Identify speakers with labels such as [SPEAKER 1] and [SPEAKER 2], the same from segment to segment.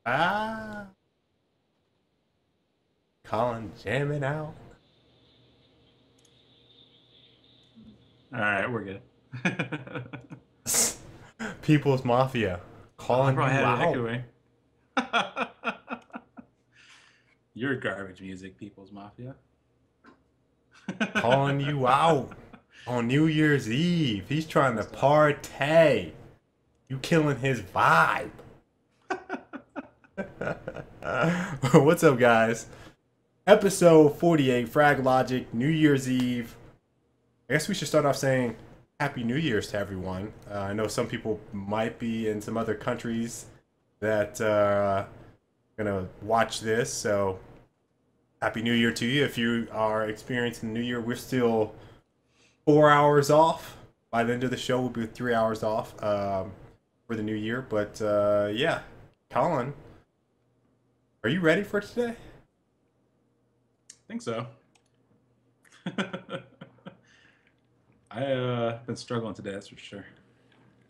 [SPEAKER 1] Ah, Colin jamming out.
[SPEAKER 2] All right, we're good.
[SPEAKER 1] People's Mafia calling
[SPEAKER 2] I
[SPEAKER 1] you
[SPEAKER 2] had
[SPEAKER 1] out.
[SPEAKER 2] it echoing. You're garbage music, People's Mafia.
[SPEAKER 1] Calling you out on New Year's Eve. He's trying to partay. You killing his vibe. What's up, guys? Episode 48, Frag Logic, New Year's Eve. I guess we should start off saying Happy New Year's to everyone. I know some people might be in some other countries that are gonna watch this, so Happy New Year to you. If you are experiencing the New Year, we're still 4 hours off. By the end of the show, we'll be 3 hours off for the New Year. But yeah, Colin, are you ready for today?
[SPEAKER 2] I think so. I've been struggling today, that's for sure.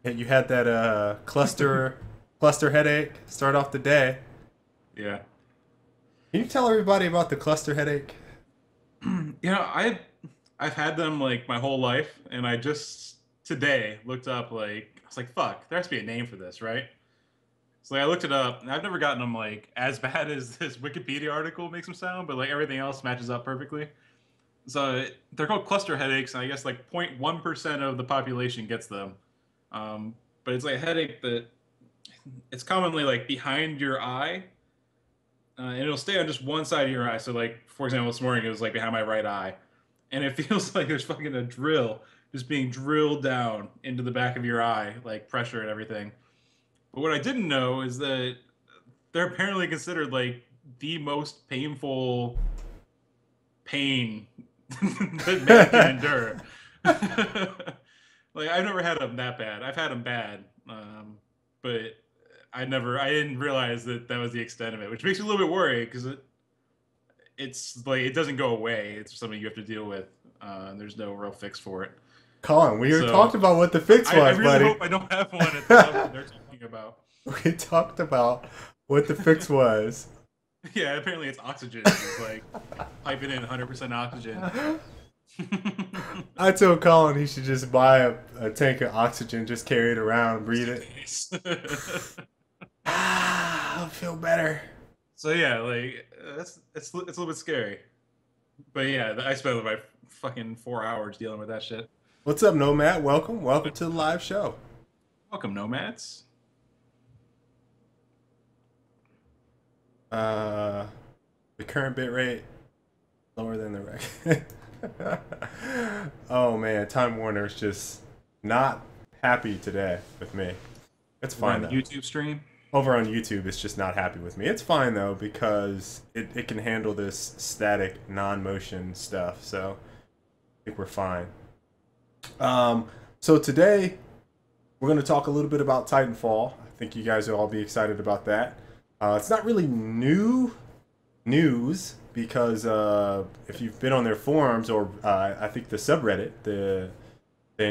[SPEAKER 1] And you had that cluster headache start off the day.
[SPEAKER 2] Yeah.
[SPEAKER 1] Can you tell everybody about the cluster headache?
[SPEAKER 2] You know, I've had them like my whole life, and I just today looked up I was like, fuck, there has to be a name for this, right? So I looked it up, and I've never gotten them like as bad as this Wikipedia article makes them sound, but like everything else matches up perfectly. So they're called cluster headaches, and I guess like 0.1% of the population gets them. But it's like a headache that it's commonly like behind your eye, and it'll stay on just one side of your eye. So like, for example, this morning it was like behind my right eye, and it feels like there's fucking a drill just being drilled down into the back of your eye, like pressure and everything. But what I didn't know is that they're apparently considered like the most painful pain that man can endure. Like I've never had them that bad. I've had them bad, but I didn't realize that that was the extent of it, which makes me a little bit worried because it's like it doesn't go away. It's something you have to deal with. And there's no real fix for it.
[SPEAKER 1] Colin, we talked about what the fix was,
[SPEAKER 2] I really
[SPEAKER 1] buddy.
[SPEAKER 2] hope I don't have one at the level they're talking about.
[SPEAKER 1] We talked about what the fix was.
[SPEAKER 2] Yeah, apparently it's oxygen. It's like piping in 100% oxygen.
[SPEAKER 1] I told Colin he should just buy a tank of oxygen, just carry it around and breathe it. I'll feel better.
[SPEAKER 2] So yeah, like it's a little bit scary. But yeah, I spent my fucking 4 hours dealing with that shit.
[SPEAKER 1] What's up, Nomad? Welcome to the live show.
[SPEAKER 2] Welcome, Nomads.
[SPEAKER 1] We The current bit rate lower than the record. Oh man, Time Warner's just not happy today with me. It's fine
[SPEAKER 2] On the
[SPEAKER 1] though.
[SPEAKER 2] YouTube stream.
[SPEAKER 1] Over on YouTube, it's just not happy with me. It's fine though because it can handle this static non-motion stuff. So I think we're fine. So today we're going to talk a little bit about Titanfall. I think you guys will all be excited about that. It's not really new news because if you've been on their forums or I think the subreddit, then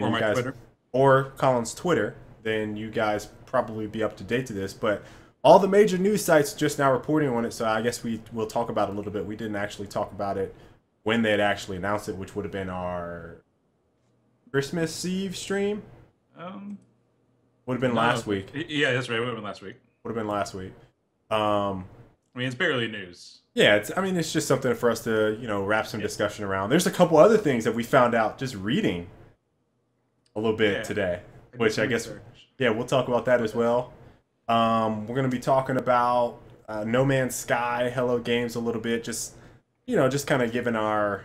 [SPEAKER 2] Or
[SPEAKER 1] you
[SPEAKER 2] my
[SPEAKER 1] guys
[SPEAKER 2] Twitter.
[SPEAKER 1] or Colin's Twitter, then you guys probably be up to date to this. But all the major news sites just now reporting on it, so I guess we'll talk about it a little bit. We didn't actually talk about it when they had actually announced it, which would have been our Christmas Eve stream. Would have been last week.
[SPEAKER 2] Yeah, that's right. It would have been last week.
[SPEAKER 1] Would have been last week.
[SPEAKER 2] I mean, it's barely news.
[SPEAKER 1] Yeah, it's just something for us to, wrap some discussion around. There's a couple other things that we found out just reading a little bit today, which I guess, we'll talk about that as well. We're going to be talking about No Man's Sky, Hello Games a little bit, just kind of giving our,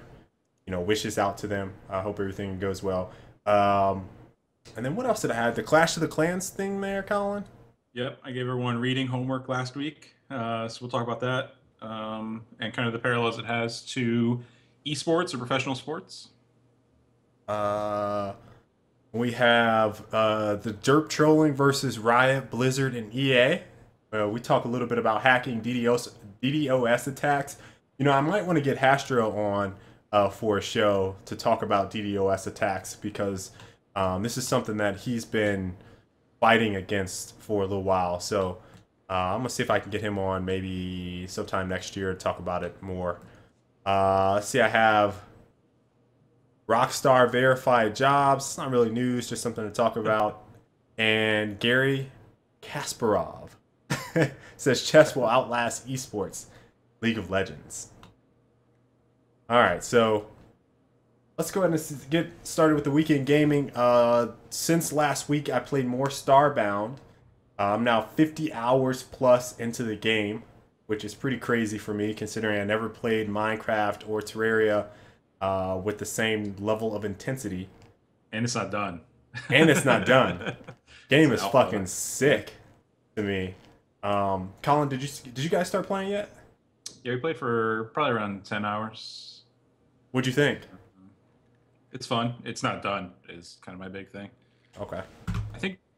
[SPEAKER 1] wishes out to them. I hope everything goes well. And then what else did I have? The Clash of the Clans thing there, Colin?
[SPEAKER 2] Yep, I gave everyone reading homework last week, so we'll talk about that and kind of the parallels it has to eSports or professional sports.
[SPEAKER 1] We have the DerpTrolling versus Riot, Blizzard, and EA. We talk a little bit about hacking, DDoS attacks. I might want to get Hastro on for a show to talk about DDoS attacks because this is something that he's been fighting against for a little while. So I'm going to see if I can get him on maybe sometime next year to talk about it more. Let's see, I have Rockstar verified jobs. It's not really news, just something to talk about. And Gary Kasparov says chess will outlast esports, League of Legends. All right, so let's go ahead and get started with the weekend gaming. Since last week, I played more Starbound. I'm now 50 hours plus into the game, which is pretty crazy for me considering I never played Minecraft or Terraria with the same level of intensity.
[SPEAKER 2] And it's not done.
[SPEAKER 1] And it's not done. Game is fucking sick to me. Colin, did you guys start playing yet?
[SPEAKER 2] Yeah, we played for probably around 10 hours.
[SPEAKER 1] What'd you think?
[SPEAKER 2] It's fun. It's not done is kind of my big thing.
[SPEAKER 1] Okay.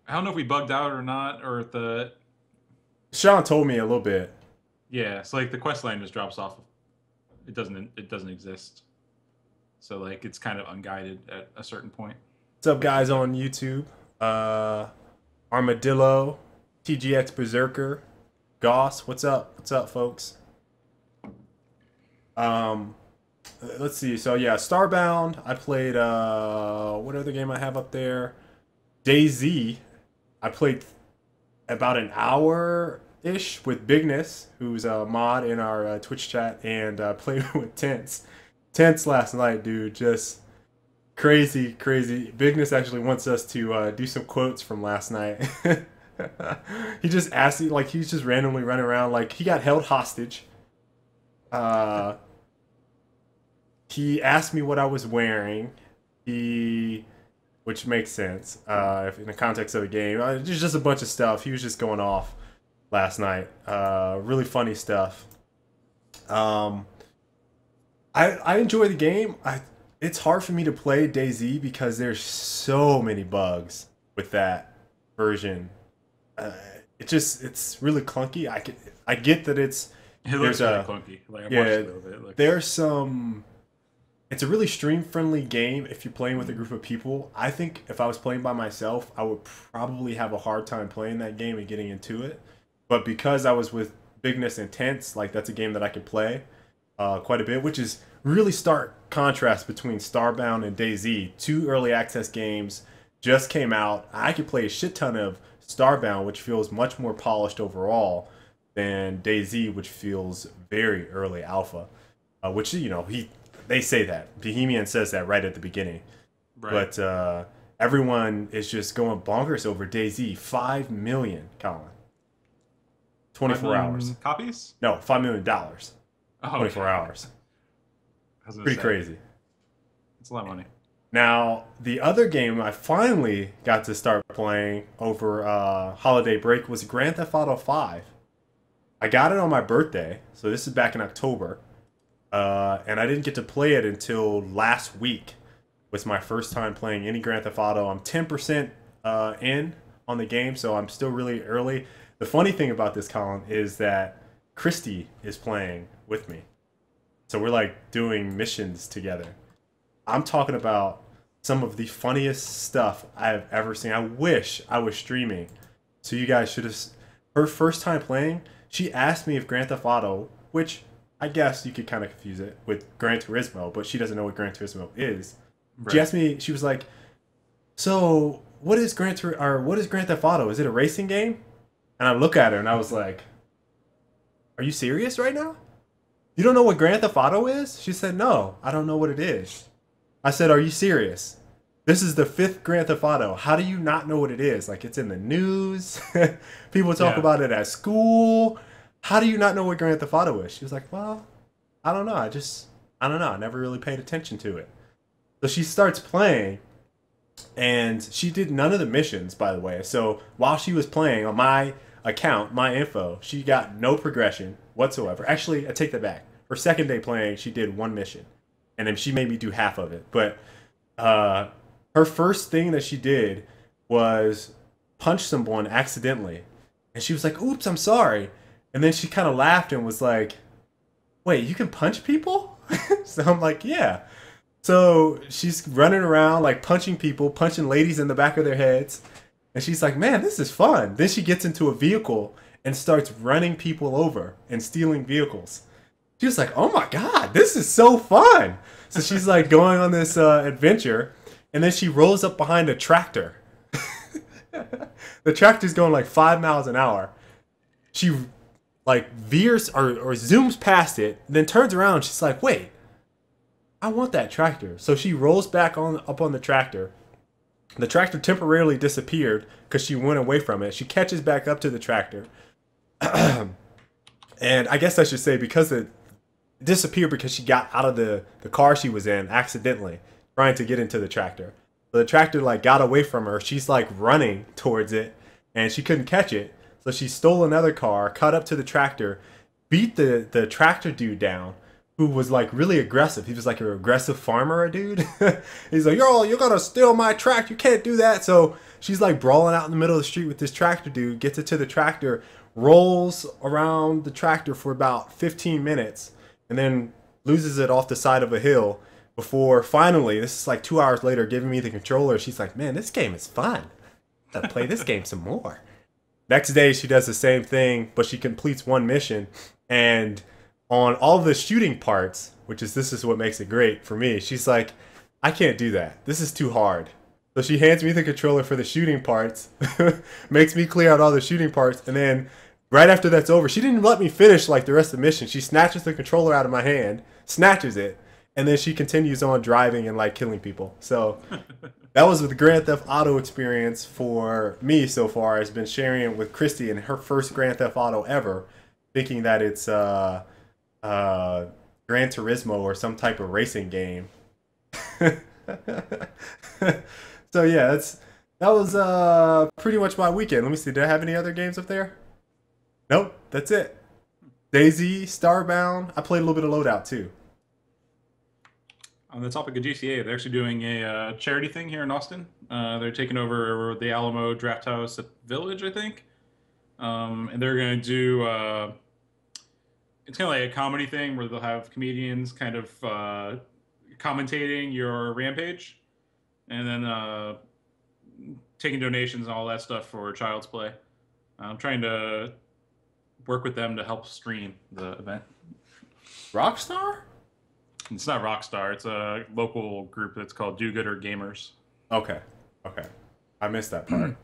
[SPEAKER 2] I don't know if we bugged out or not, or if the...
[SPEAKER 1] Sean told me a little bit.
[SPEAKER 2] Yeah, it's like the quest line just drops off. It doesn't exist. So like it's kind of unguided at a certain point.
[SPEAKER 1] What's up, guys on YouTube? Armadillo, TGX Berserker, Goss. What's up? What's up, folks? Let's see. So yeah, Starbound. I played. What other game I have up there? DayZ. I played about an hour-ish with Bigness, who's a mod in our Twitch chat, and played with Tense. Tense last night, dude. Just crazy. Bigness actually wants us to do some quotes from last night. He just asked you, like, he's just randomly running around, like, he got held hostage. He asked me what I was wearing. Which makes sense in the context of the game. There's just a bunch of stuff. He was just going off last night. Really funny stuff. I enjoy the game. It's hard for me to play DayZ because there's so many bugs with that version. It's really clunky. I get that it looks
[SPEAKER 2] really clunky. Like, I watched it a little bit.
[SPEAKER 1] There's some. It's a really stream-friendly game if you're playing with a group of people. I think if I was playing by myself, I would probably have a hard time playing that game and getting into it. But because I was with Bigness and Tense, like that's a game that I could play quite a bit, which is really stark contrast between Starbound and DayZ. Two early access games just came out. I could play a shit ton of Starbound, which feels much more polished overall than DayZ, which feels very early alpha. Which, they say that. Bohemian says that right at the beginning. Right. But everyone is just going bonkers over DayZ. 5 million, Colin. 24 hours.
[SPEAKER 2] Copies?
[SPEAKER 1] No, $5 million.
[SPEAKER 2] Oh,
[SPEAKER 1] 24 hours.
[SPEAKER 2] I was gonna
[SPEAKER 1] Pretty
[SPEAKER 2] say,
[SPEAKER 1] crazy.
[SPEAKER 2] it's a lot of money.
[SPEAKER 1] Now, the other game I finally got to start playing over holiday break was Grand Theft Auto 5. I got it on my birthday, so this is back in October. And I didn't get to play it until last week. Was my first time playing any Grand Theft Auto. I'm 10% in on the game, so I'm still really early. The funny thing about this, Colin, is that Christy is playing with me. So we're like doing missions together. I'm talking about some of the funniest stuff I've ever seen. I wish I was streaming. So you guys should have... Her first time playing, she asked me if Grand Theft Auto, which I guess you could kind of confuse it with Gran Turismo, but she doesn't know what Gran Turismo is. Right. She asked me, she was like, so what is Grand Theft Auto? Is it a racing game? And I look at her and I was like, are you serious right now? You don't know what Grand Theft Auto is? She said, no, I don't know what it is. I said, are you serious? This is the 5th Grand Theft Auto. How do you not know what it is? Like, it's in the news. People talk about it at school. How do you not know what Grand Theft Auto is? She was like, well, I don't know. I don't know. I never really paid attention to it. So she starts playing, and she did none of the missions, by the way. So while she was playing on my account, my info, she got no progression whatsoever. Actually, I take that back. Her second day playing, she did 1 mission, and then she made me do half of it. But her first thing that she did was punch someone accidentally, and she was like, oops, I'm sorry. And then she kind of laughed and was like, wait, you can punch people? So I'm like, yeah. So she's running around like punching people, punching ladies in the back of their heads. And she's like, man, this is fun. Then she gets into a vehicle and starts running people over and stealing vehicles. She was like, oh my God, this is so fun. So she's like going on this adventure, and then she rolls up behind a tractor. The tractor's going like 5 miles an hour. She like veers or zooms past it, then turns around and she's like, wait, I want that tractor. So she rolls back up on the tractor. The tractor temporarily disappeared because she went away from it. She catches back up to the tractor. And I guess I should say because it disappeared because she got out of the car she was in accidentally trying to get into the tractor. So the tractor like got away from her. She's like running towards it and she couldn't catch it. So she stole another car, caught up to the tractor, beat the tractor dude down, who was like really aggressive. He was like an aggressive farmer, dude. He's like, yo, you're gonna steal my tractor. You can't do that. So she's like brawling out in the middle of the street with this tractor dude, gets it to the tractor, rolls around the tractor for about 15 minutes, and then loses it off the side of a hill before finally, this is like 2 hours later, giving me the controller. She's like, man, this game is fun. Gotta play this game some more. Next day, she does the same thing, but she completes 1 mission. And on all the shooting parts, this is what makes it great for me, she's like, I can't do that. This is too hard. So she hands me the controller for the shooting parts, makes me clear out all the shooting parts, and then right after that's over, she didn't let me finish like the rest of the mission. She snatches the controller out of my hand, snatches it, and then she continues on driving and like killing people. So that was the Grand Theft Auto experience for me so far. Has been sharing it with Christy and her first Grand Theft Auto ever, thinking that it's Gran Turismo or some type of racing game. So yeah, that was pretty much my weekend. Let me see, did I have any other games up there? Nope, that's it. DayZ, Starbound. I played a little bit of Loadout too.
[SPEAKER 2] On the topic of GTA, they're actually doing a charity thing here in Austin. They're taking over the Alamo Draft House at Village, I think. And they're going to do... it's kind of like a comedy thing where they'll have comedians kind of commentating your rampage. And then taking donations and all that stuff for Child's Play. I'm trying to work with them to help stream the event.
[SPEAKER 1] Rockstar?
[SPEAKER 2] It's not Rockstar. It's a local group that's called Do Gooder Gamers.
[SPEAKER 1] Okay. I missed that part.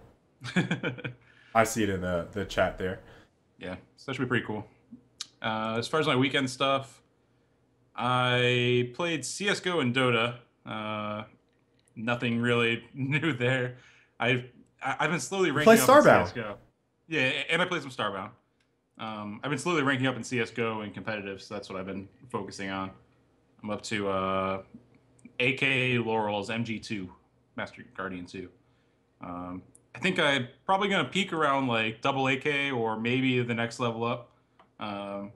[SPEAKER 1] I see it in the chat there.
[SPEAKER 2] Yeah, so that should be pretty cool. As far as my weekend stuff, I played CSGO and Dota. Nothing really new there. I've been slowly ranking up in CSGO. Yeah, and I played some Starbound. I've been slowly ranking up in CS:GO and competitive, so that's what I've been focusing on. I'm up to AK Laurel's MG2, Master Guardian 2. I think I'm probably gonna peak around like double AK or maybe the next level up. Um,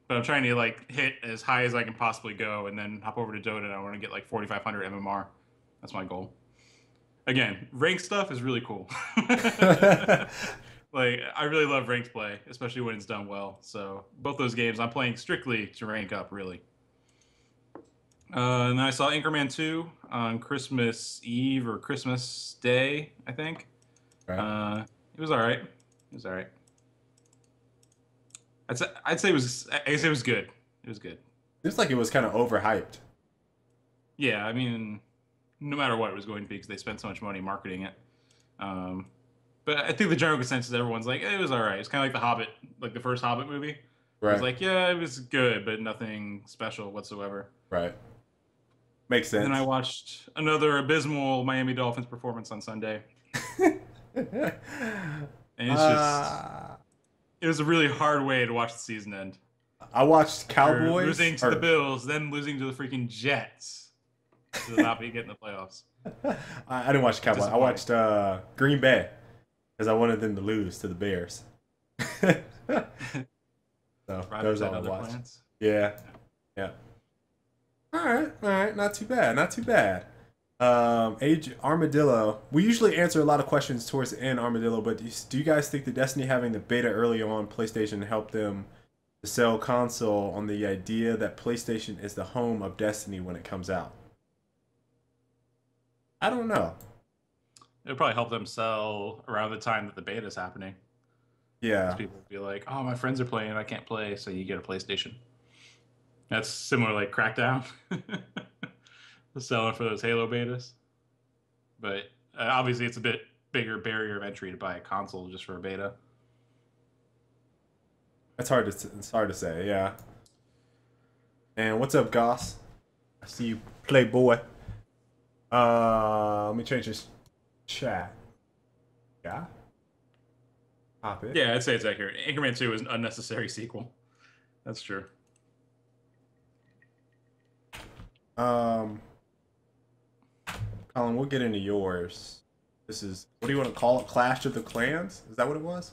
[SPEAKER 2] but I'm trying to like hit as high as I can possibly go, and then hop over to Dota. And I want to get like 4,500 MMR. That's my goal. Again, rank stuff is really cool. Like I really love ranked play, especially when it's done well. So both those games, I'm playing strictly to rank up, really. And then I saw Anchorman 2 on Christmas Eve or Christmas Day, I think.
[SPEAKER 1] Right.
[SPEAKER 2] It was all right. It was all right. I'd say it was. I guess it was good. It was good.
[SPEAKER 1] Seems like it was kind of overhyped.
[SPEAKER 2] Yeah, I mean, no matter what it was going to be, because they spent so much money marketing it. Um, but I think the general consensus, everyone's like, it was all right. It's kind of like The Hobbit, like the first Hobbit movie. It was
[SPEAKER 1] Right.
[SPEAKER 2] like, yeah, it was good, but nothing special whatsoever.
[SPEAKER 1] Right. Makes
[SPEAKER 2] And then I
[SPEAKER 1] sense.
[SPEAKER 2] watched another abysmal Miami Dolphins performance on Sunday, and it's just
[SPEAKER 1] uh,
[SPEAKER 2] it was a really hard way to watch the season end.
[SPEAKER 1] I watched
[SPEAKER 2] They're
[SPEAKER 1] Cowboys.
[SPEAKER 2] losing to the Bills, then losing to the freaking Jets to not be getting the playoffs.
[SPEAKER 1] I didn't watch Cowboys. I watched Green Bay because I wanted them to lose to the Bears. So those
[SPEAKER 2] Had
[SPEAKER 1] all I
[SPEAKER 2] other
[SPEAKER 1] watched.
[SPEAKER 2] plans.
[SPEAKER 1] Yeah. Yeah. All right. Not too bad. Not too bad. Age Armadillo. We usually answer a lot of questions towards the end, Armadillo. But do you guys think that Destiny having the beta early on PlayStation helped them to sell console on the idea that PlayStation is the home of Destiny when it comes out? I don't know.
[SPEAKER 2] It'll probably help them sell around the time that the beta is happening. Because
[SPEAKER 1] Yeah.
[SPEAKER 2] people will be like, "Oh, my friends are playing, I can't play," so you get a PlayStation. That's similar like Crackdown, selling for those Halo betas. But obviously, it's a bit bigger barrier of entry to buy a console just for a beta.
[SPEAKER 1] It's hard to say. Yeah. And what's up, Goss? I see you, Playboy. Let me change this chat. Yeah. Pop it.
[SPEAKER 2] Yeah, I'd say it's accurate. Anchorman 2 is an unnecessary sequel. That's true.
[SPEAKER 1] Um, Colin, we'll get into yours. This is, what do you want to call it? Clash of the Clans? Is that what it was?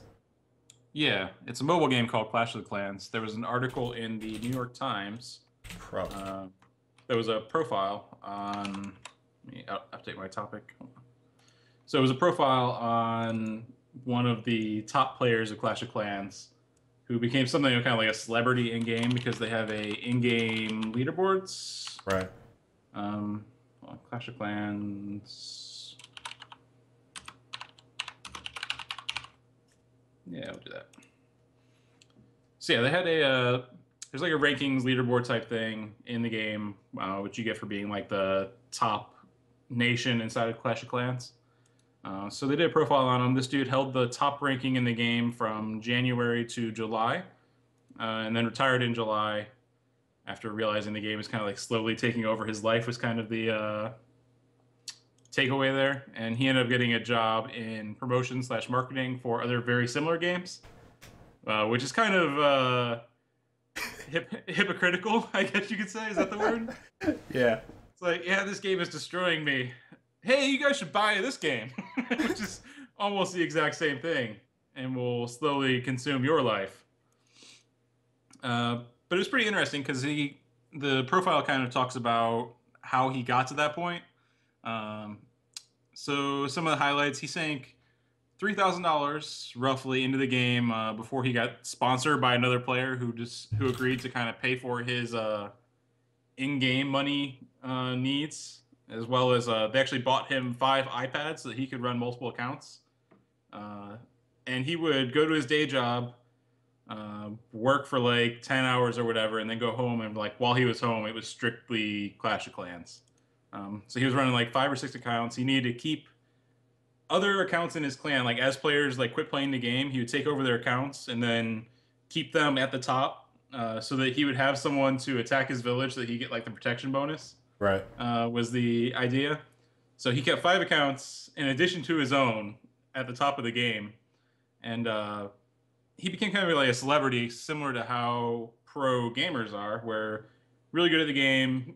[SPEAKER 2] Yeah, it's a mobile game called Clash of the Clans. There was an article in the New York Times.
[SPEAKER 1] Pro.
[SPEAKER 2] There was a profile on. Let me update my topic. So it was a profile on one of the top players of Clash of Clans, who became something kind of like a celebrity in game because they have in-game leaderboards.
[SPEAKER 1] Right.
[SPEAKER 2] Clash of Clans. Yeah, we'll do that. So yeah, they had there's like a rankings leaderboard type thing in the game, which you get for being like the top nation inside of Clash of Clans. So they did a profile on him. This dude held the top ranking in the game from January to July, and then retired in July after realizing the game was kind of like slowly taking over his life was kind of the takeaway there. And he ended up getting a job in promotion/marketing for other very similar games, which is kind of hypocritical, I guess you could say. Is that the word?
[SPEAKER 1] Yeah.
[SPEAKER 2] It's like, yeah, this game is destroying me. Hey, you guys should buy this game, which is almost the exact same thing, and will slowly consume your life. But it was pretty interesting because the profile kind of talks about how he got to that point. So some of the highlights: he sank $3,000 roughly into the game before he got sponsored by another player who agreed to kind of pay for his in-game money needs, as well as they actually bought him 5 iPads so that he could run multiple accounts. And he would go to his day job, work for like 10 hours or whatever, and then go home. And like while he was home, it was strictly Clash of Clans. So he was running like 5 or 6 accounts. He needed to keep other accounts in his clan. Like as players like quit playing the game, he would take over their accounts and then keep them at the top, so that he would have someone to attack his village so that he get like the protection bonus.
[SPEAKER 1] Right.
[SPEAKER 2] Was the idea. So he kept 5 accounts in addition to his own at the top of the game. And he became kind of like a celebrity, similar to how pro gamers are, where really good at the game.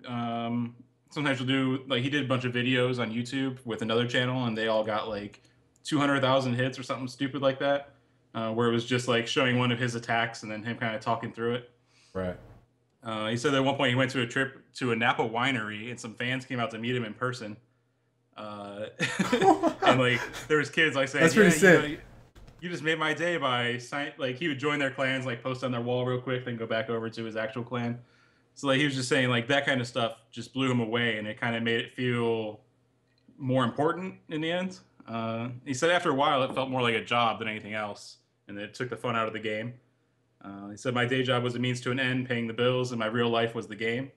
[SPEAKER 2] Sometimes you'll do like he did a bunch of videos on YouTube with another channel, and they all got like 200,000 hits or something stupid like that, where it was just like showing one of his attacks and then him kind of talking through it.
[SPEAKER 1] Right.
[SPEAKER 2] He said that at one point he went to a trip to a Napa winery, and some fans came out to meet him in person. And like there was kids like saying,
[SPEAKER 1] That's pretty
[SPEAKER 2] "Yeah,
[SPEAKER 1] sick.
[SPEAKER 2] you just made my day by sign." Like he would join their clans, like post on their wall real quick, then go back over to his actual clan. So like he was just saying like that kind of stuff just blew him away, and it kind of made it feel more important in the end. He said after a while it felt more like a job than anything else, and it took the fun out of the game. He said my day job was a means to an end, paying the bills, and my real life was the game.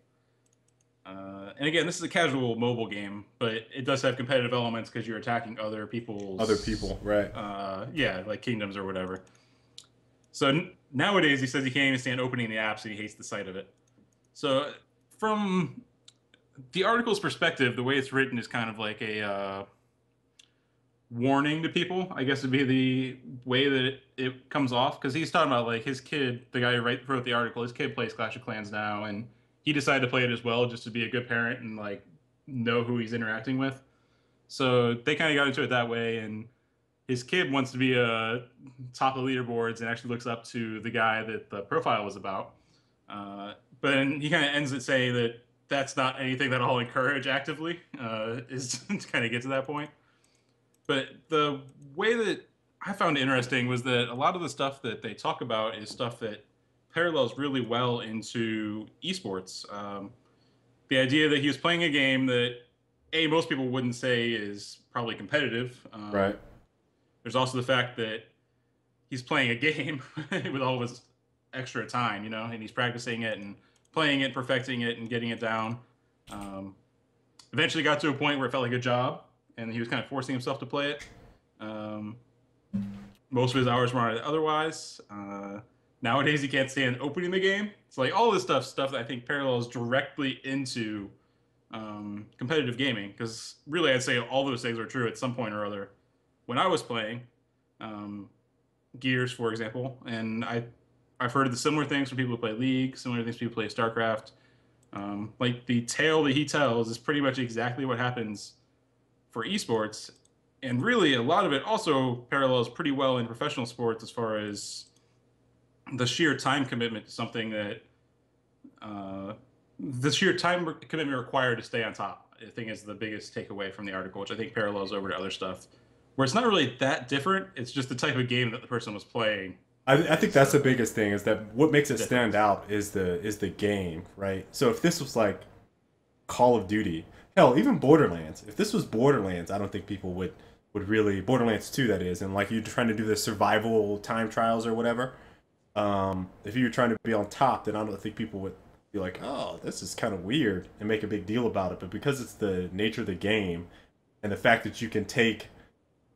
[SPEAKER 2] And again, this is a casual mobile game, but it does have competitive elements because you're attacking other people's
[SPEAKER 1] Right.
[SPEAKER 2] yeah, like kingdoms or whatever. So nowadays, he says he can't even stand opening the apps, and he hates the sight of it. So from the article's perspective, the way it's written is kind of like a warning to people, I guess would be the way that it comes off, because he's talking about like his kid, the guy who wrote the article, his kid plays Clash of Clans now, and he decided to play it as well just to be a good parent and like know who he's interacting with. So they kind of got into it that way, and his kid wants to be a top of leaderboards and actually looks up to the guy that the profile was about. But then he kind of ends it saying that that's not anything that I'll encourage actively, is to kind of get to that point. But the way that I found interesting was that a lot of the stuff that they talk about is stuff that parallels really well into esports. The idea that he was playing a game that most people wouldn't say is probably competitive.
[SPEAKER 1] Right.
[SPEAKER 2] There's also the fact that he's playing a game with all of his extra time, and he's practicing it and playing it, perfecting it, and getting it down. Eventually got to a point where it felt like a job, and he was kind of forcing himself to play it. Most of his hours were on it otherwise. Nowadays, he can't stand opening the game. It's like all this stuff that I think parallels directly into competitive gaming. Because really, I'd say all those things are true at some point or other. When I was playing Gears, for example, and I've heard the similar things from people who play League, similar things from people who play StarCraft. Like the tale that he tells is pretty much exactly what happens for esports. And really, a lot of it also parallels pretty well in professional sports as far as the sheer time commitment to something that the sheer time commitment required to stay on top, I think, is the biggest takeaway from the article, which I think parallels over to other stuff where it's not really that different. It's just the type of game that the person was playing.
[SPEAKER 1] I think that's the biggest thing, is that what makes it stand out is the game, right? So if this was like Call of Duty, hell, even Borderlands, if this was Borderlands, I don't think people would really, Borderlands 2 that is, and like you're trying to do the survival time trials or whatever, if you were trying to be on top, then I don't think people would be like, oh, this is kind of weird, and make a big deal about it. But because it's the nature of the game and the fact that you can take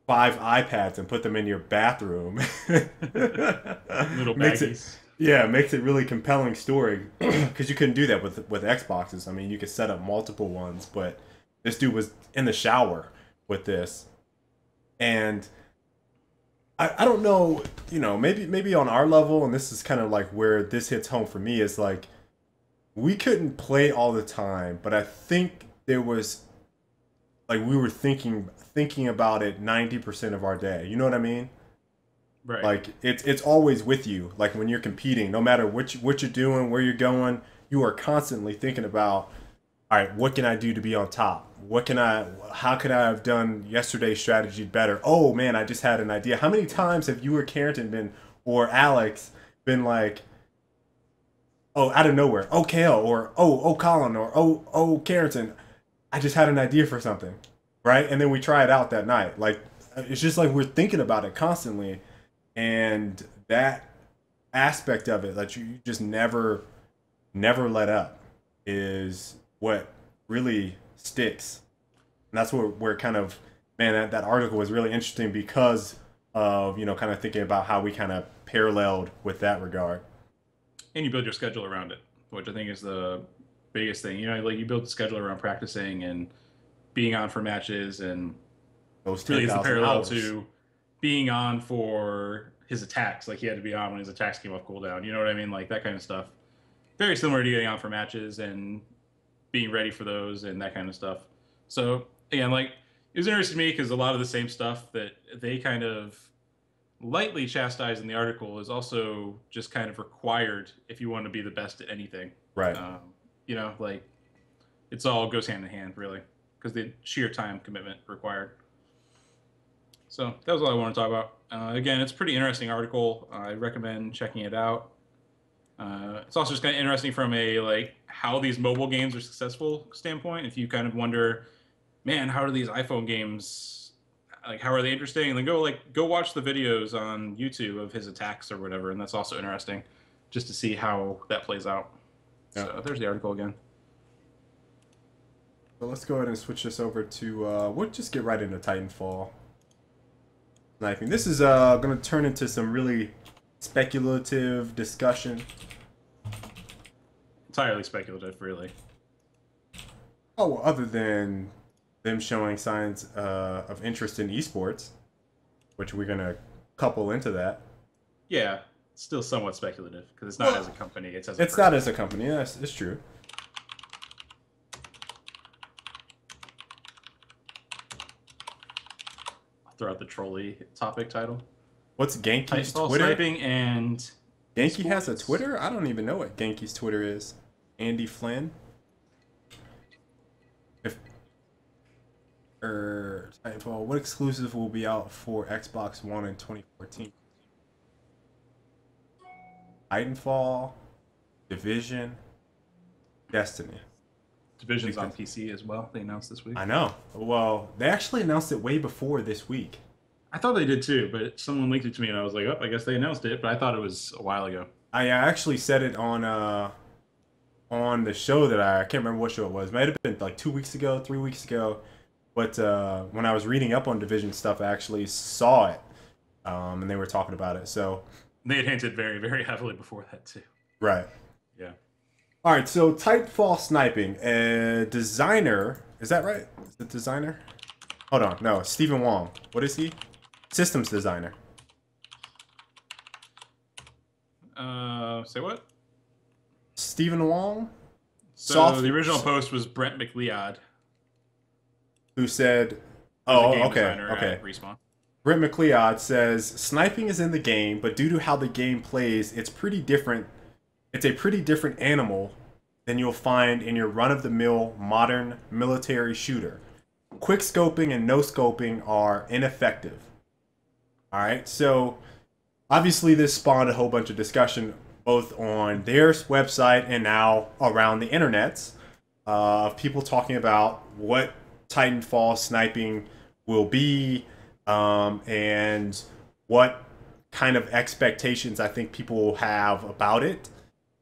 [SPEAKER 1] 5 iPads and put them in your bathroom
[SPEAKER 2] Little
[SPEAKER 1] makes
[SPEAKER 2] baggies.
[SPEAKER 1] makes it really compelling story, because you couldn't do that with Xboxes. I mean, you could set up multiple ones, but this dude was in the shower with this. And I don't know, maybe on our level, and this is kind of like where this hits home for me, is like we couldn't play all the time, but I think there was like we were thinking about it 90% of our day. You know what I mean?
[SPEAKER 2] Right.
[SPEAKER 1] Like it's always with you. Like when you're competing, no matter what you're doing, where you're going, you are constantly thinking about, all right, what can I do to be on top? How could I have done yesterday's strategy better? Oh man, I just had an idea. How many times have you or Carrington or Alex been like, oh, out of nowhere, oh Kale, or oh Colin, or oh Carrington, I just had an idea for something, right? And then we try it out that night. Like it's just like we're thinking about it constantly, and that aspect of it that you just never let up is what really sticks. And that's where kind of, man, that article was really interesting because of, kind of thinking about how we kind of paralleled with that regard.
[SPEAKER 2] And you build your schedule around it, which I think is the biggest thing. Like you build the schedule around practicing and being on for matches, and
[SPEAKER 1] Those
[SPEAKER 2] really is the
[SPEAKER 1] 10,000
[SPEAKER 2] parallel
[SPEAKER 1] hours.
[SPEAKER 2] to being on for his attacks. Like he had to be on when his attacks came off cooldown. You know what I mean? Like that kind of stuff. Very similar to getting on for matches and being ready for those and that kind of stuff. So again, like it was interesting to me because a lot of the same stuff that they kind of lightly chastised in the article is also just kind of required if you want to be the best at anything.
[SPEAKER 1] Right.
[SPEAKER 2] You know, like it's all goes hand in hand, really, because the sheer time commitment required. So that was all I want to talk about. Again, it's a pretty interesting article. I recommend checking it out. It's also just kind of interesting from a like how these mobile games are successful standpoint. If you kind of wonder, man, how are these iPhone games, like how are they interesting? And then go watch the videos on YouTube of his attacks or whatever, and that's also interesting, just to see how that plays out. Yeah. So there's the article again.
[SPEAKER 1] So let's go ahead and switch this over to we'll just get right into Titanfall Sniping. This is going to turn into some really speculative discussion.
[SPEAKER 2] Entirely speculative, really.
[SPEAKER 1] Oh, well, other than them showing signs of interest in esports, which we're going to couple into that.
[SPEAKER 2] Yeah, it's still somewhat speculative because it's not as a company. It's as a
[SPEAKER 1] person. Not as a company. Yes, it's true.
[SPEAKER 2] I'll throw out the trolley topic title.
[SPEAKER 1] What's Genki's
[SPEAKER 2] Titanfall
[SPEAKER 1] Twitter?
[SPEAKER 2] Sniping and
[SPEAKER 1] Genki has a Twitter? I don't even know what Genki's Twitter is. Andy Flynn. Titanfall. What exclusive will be out for Xbox One in 2014? Titanfall, Division, Destiny.
[SPEAKER 2] Division's on PC as well. They announced this week.
[SPEAKER 1] I know. Well, they actually announced it way before this week.
[SPEAKER 2] I thought they did too, but someone linked it to me and I was like, oh, I guess they announced it, but I thought it was a while ago.
[SPEAKER 1] I actually said it on the show that I can't remember what show it was. It might have been like 2 weeks ago, 3 weeks ago. But when I was reading up on Division stuff, I actually saw it, and they were talking about it. So
[SPEAKER 2] they had hinted very, very heavily before that too.
[SPEAKER 1] Right.
[SPEAKER 2] Yeah.
[SPEAKER 1] All right. So Titanfall Sniping, designer. Is that right? Is it designer? Hold on. No, Stephen Wong. What is he? Systems designer.
[SPEAKER 2] Say what?
[SPEAKER 1] Stephen Wong.
[SPEAKER 2] So the original post was Brent McLeod,
[SPEAKER 1] who said,
[SPEAKER 2] "Oh, okay." Respawn.
[SPEAKER 1] Brent McLeod says, "Sniping is in the game, but due to how the game plays, it's pretty different. It's a pretty different animal than you'll find in your run-of-the-mill modern military shooter. Quick scoping and no scoping are ineffective." All right, so obviously this spawned a whole bunch of discussion both on their website and now around the internets of people talking about what Titanfall Sniping will be and what kind of expectations I think people will have about it.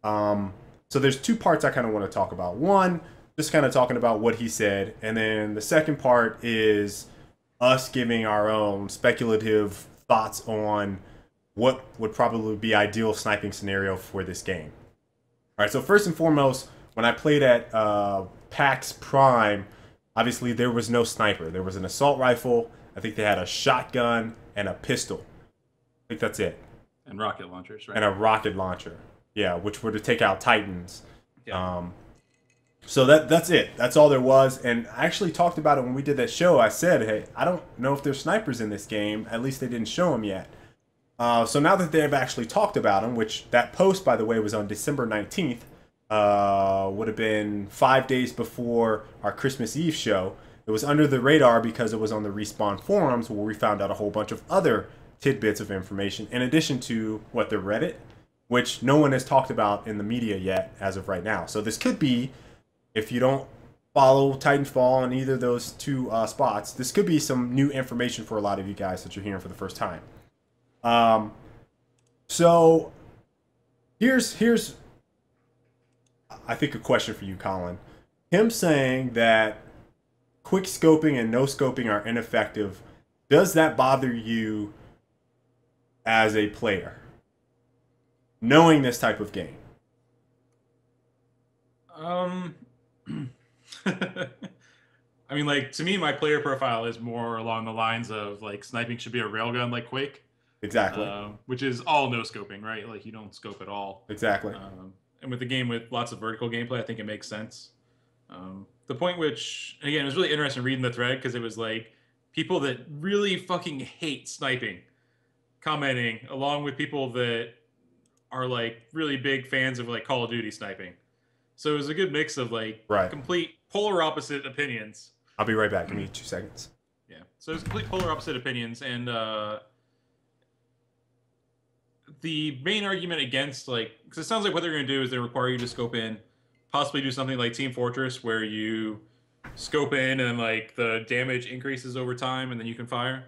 [SPEAKER 1] So there's two parts I kind of want to talk about. One, just kind of talking about what he said, and then the second part is us giving our own speculative thoughts on what would probably be ideal sniping scenario for this game. All right, so first and foremost, when I played at PAX Prime, obviously there was no sniper. There was an assault rifle. I think they had a shotgun and a pistol. I think that's it.
[SPEAKER 2] And rocket launchers, right?
[SPEAKER 1] And a rocket launcher. Yeah, which were to take out Titans.
[SPEAKER 2] Yeah.
[SPEAKER 1] So that's it. That's all there was. And I actually talked about it when we did that show. I said, hey, I don't know if there's snipers in this game. At least they didn't show them yet. So now that they've actually talked about them, which that post, by the way, was on December 19th, would have been 5 days before our Christmas Eve show. It was under the radar because it was on the Respawn forums where we found out a whole bunch of other tidbits of information in addition to what the Reddit, which no one has talked about in the media yet as of right now. So this could be, if you don't follow Titanfall on either of those two spots, this could be some new information for a lot of you guys that you're hearing for the first time. So here's I think a question for you, Colin. Him saying that quick scoping and no scoping are ineffective, does that bother you as a player, knowing this type of game?
[SPEAKER 2] I mean, like, to me, my player profile is more along the lines of, like, sniping should be a railgun like Quake.
[SPEAKER 1] Exactly.
[SPEAKER 2] which is all no scoping, right? Like you don't scope at all.
[SPEAKER 1] Exactly.
[SPEAKER 2] And with the game with lots of vertical gameplay, I think it makes sense. The point which, again, it was really interesting reading the thread because it was like people that really fucking hate sniping commenting, along with people that are like really big fans of like Call of Duty sniping. So it was a good mix of like
[SPEAKER 1] Right.
[SPEAKER 2] complete polar opposite opinions.
[SPEAKER 1] I'll be right back. Give me 2 seconds.
[SPEAKER 2] Yeah. So it was complete polar opposite opinions, and the main argument against, like, because it sounds like what they're going to do is they require you to scope in, possibly do something like Team Fortress where you scope in and like the damage increases over time and then you can fire,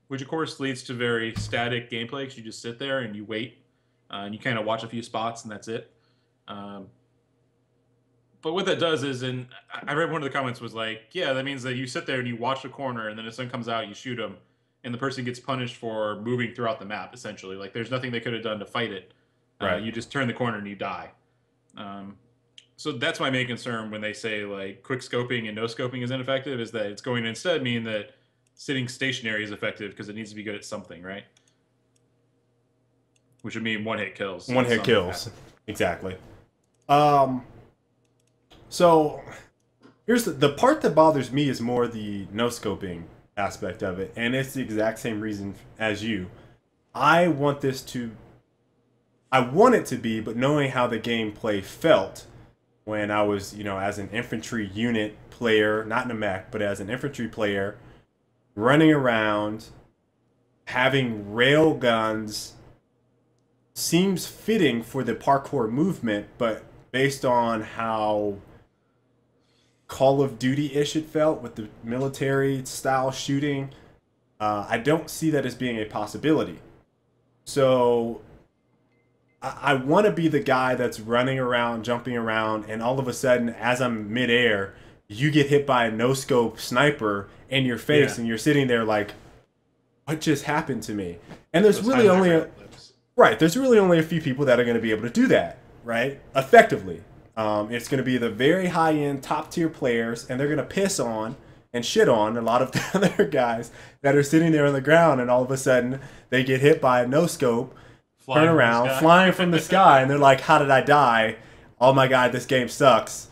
[SPEAKER 2] which of course leads to very static gameplay because you just sit there and you wait and you kind of watch a few spots and that's it. But what that does is, and I read one of the comments was like, yeah, that means that you sit there and you watch the corner and then if someone comes out, you shoot them and the person gets punished for moving throughout the map, essentially. Like there's nothing they could have done to fight it.
[SPEAKER 1] Right.
[SPEAKER 2] You just turn the corner and you die. So that's my main concern when they say like quick scoping and no scoping is ineffective, is that it's going to instead mean that sitting stationary is effective because it needs to be good at something, right? Which would mean one-hit kills.
[SPEAKER 1] One-hit kills. Exactly. So here's the part that bothers me is more the no scoping aspect of it, and it's the exact same reason as you. I want it to be, but knowing how the gameplay felt when I was, as an infantry unit player, not in a mech, but as an infantry player, running around, having rail guns seems fitting for the parkour movement, but based on how Call of Duty-ish it felt with the military-style shooting, I don't see that as being a possibility. So I want to be the guy that's running around, jumping around, and all of a sudden, as I'm midair, you get hit by a no-scope sniper in your face, and you're sitting there like, what just happened to me? And there's really only a few people that are going to be able to do that, right? Effectively. It's going to be the very high-end, top-tier players, and they're going to piss on and shit on a lot of the other guys that are sitting there on the ground, and all of a sudden, they get hit by a no-scope, turn around, flying from the sky, and they're like, how did I die? Oh my god, this game sucks.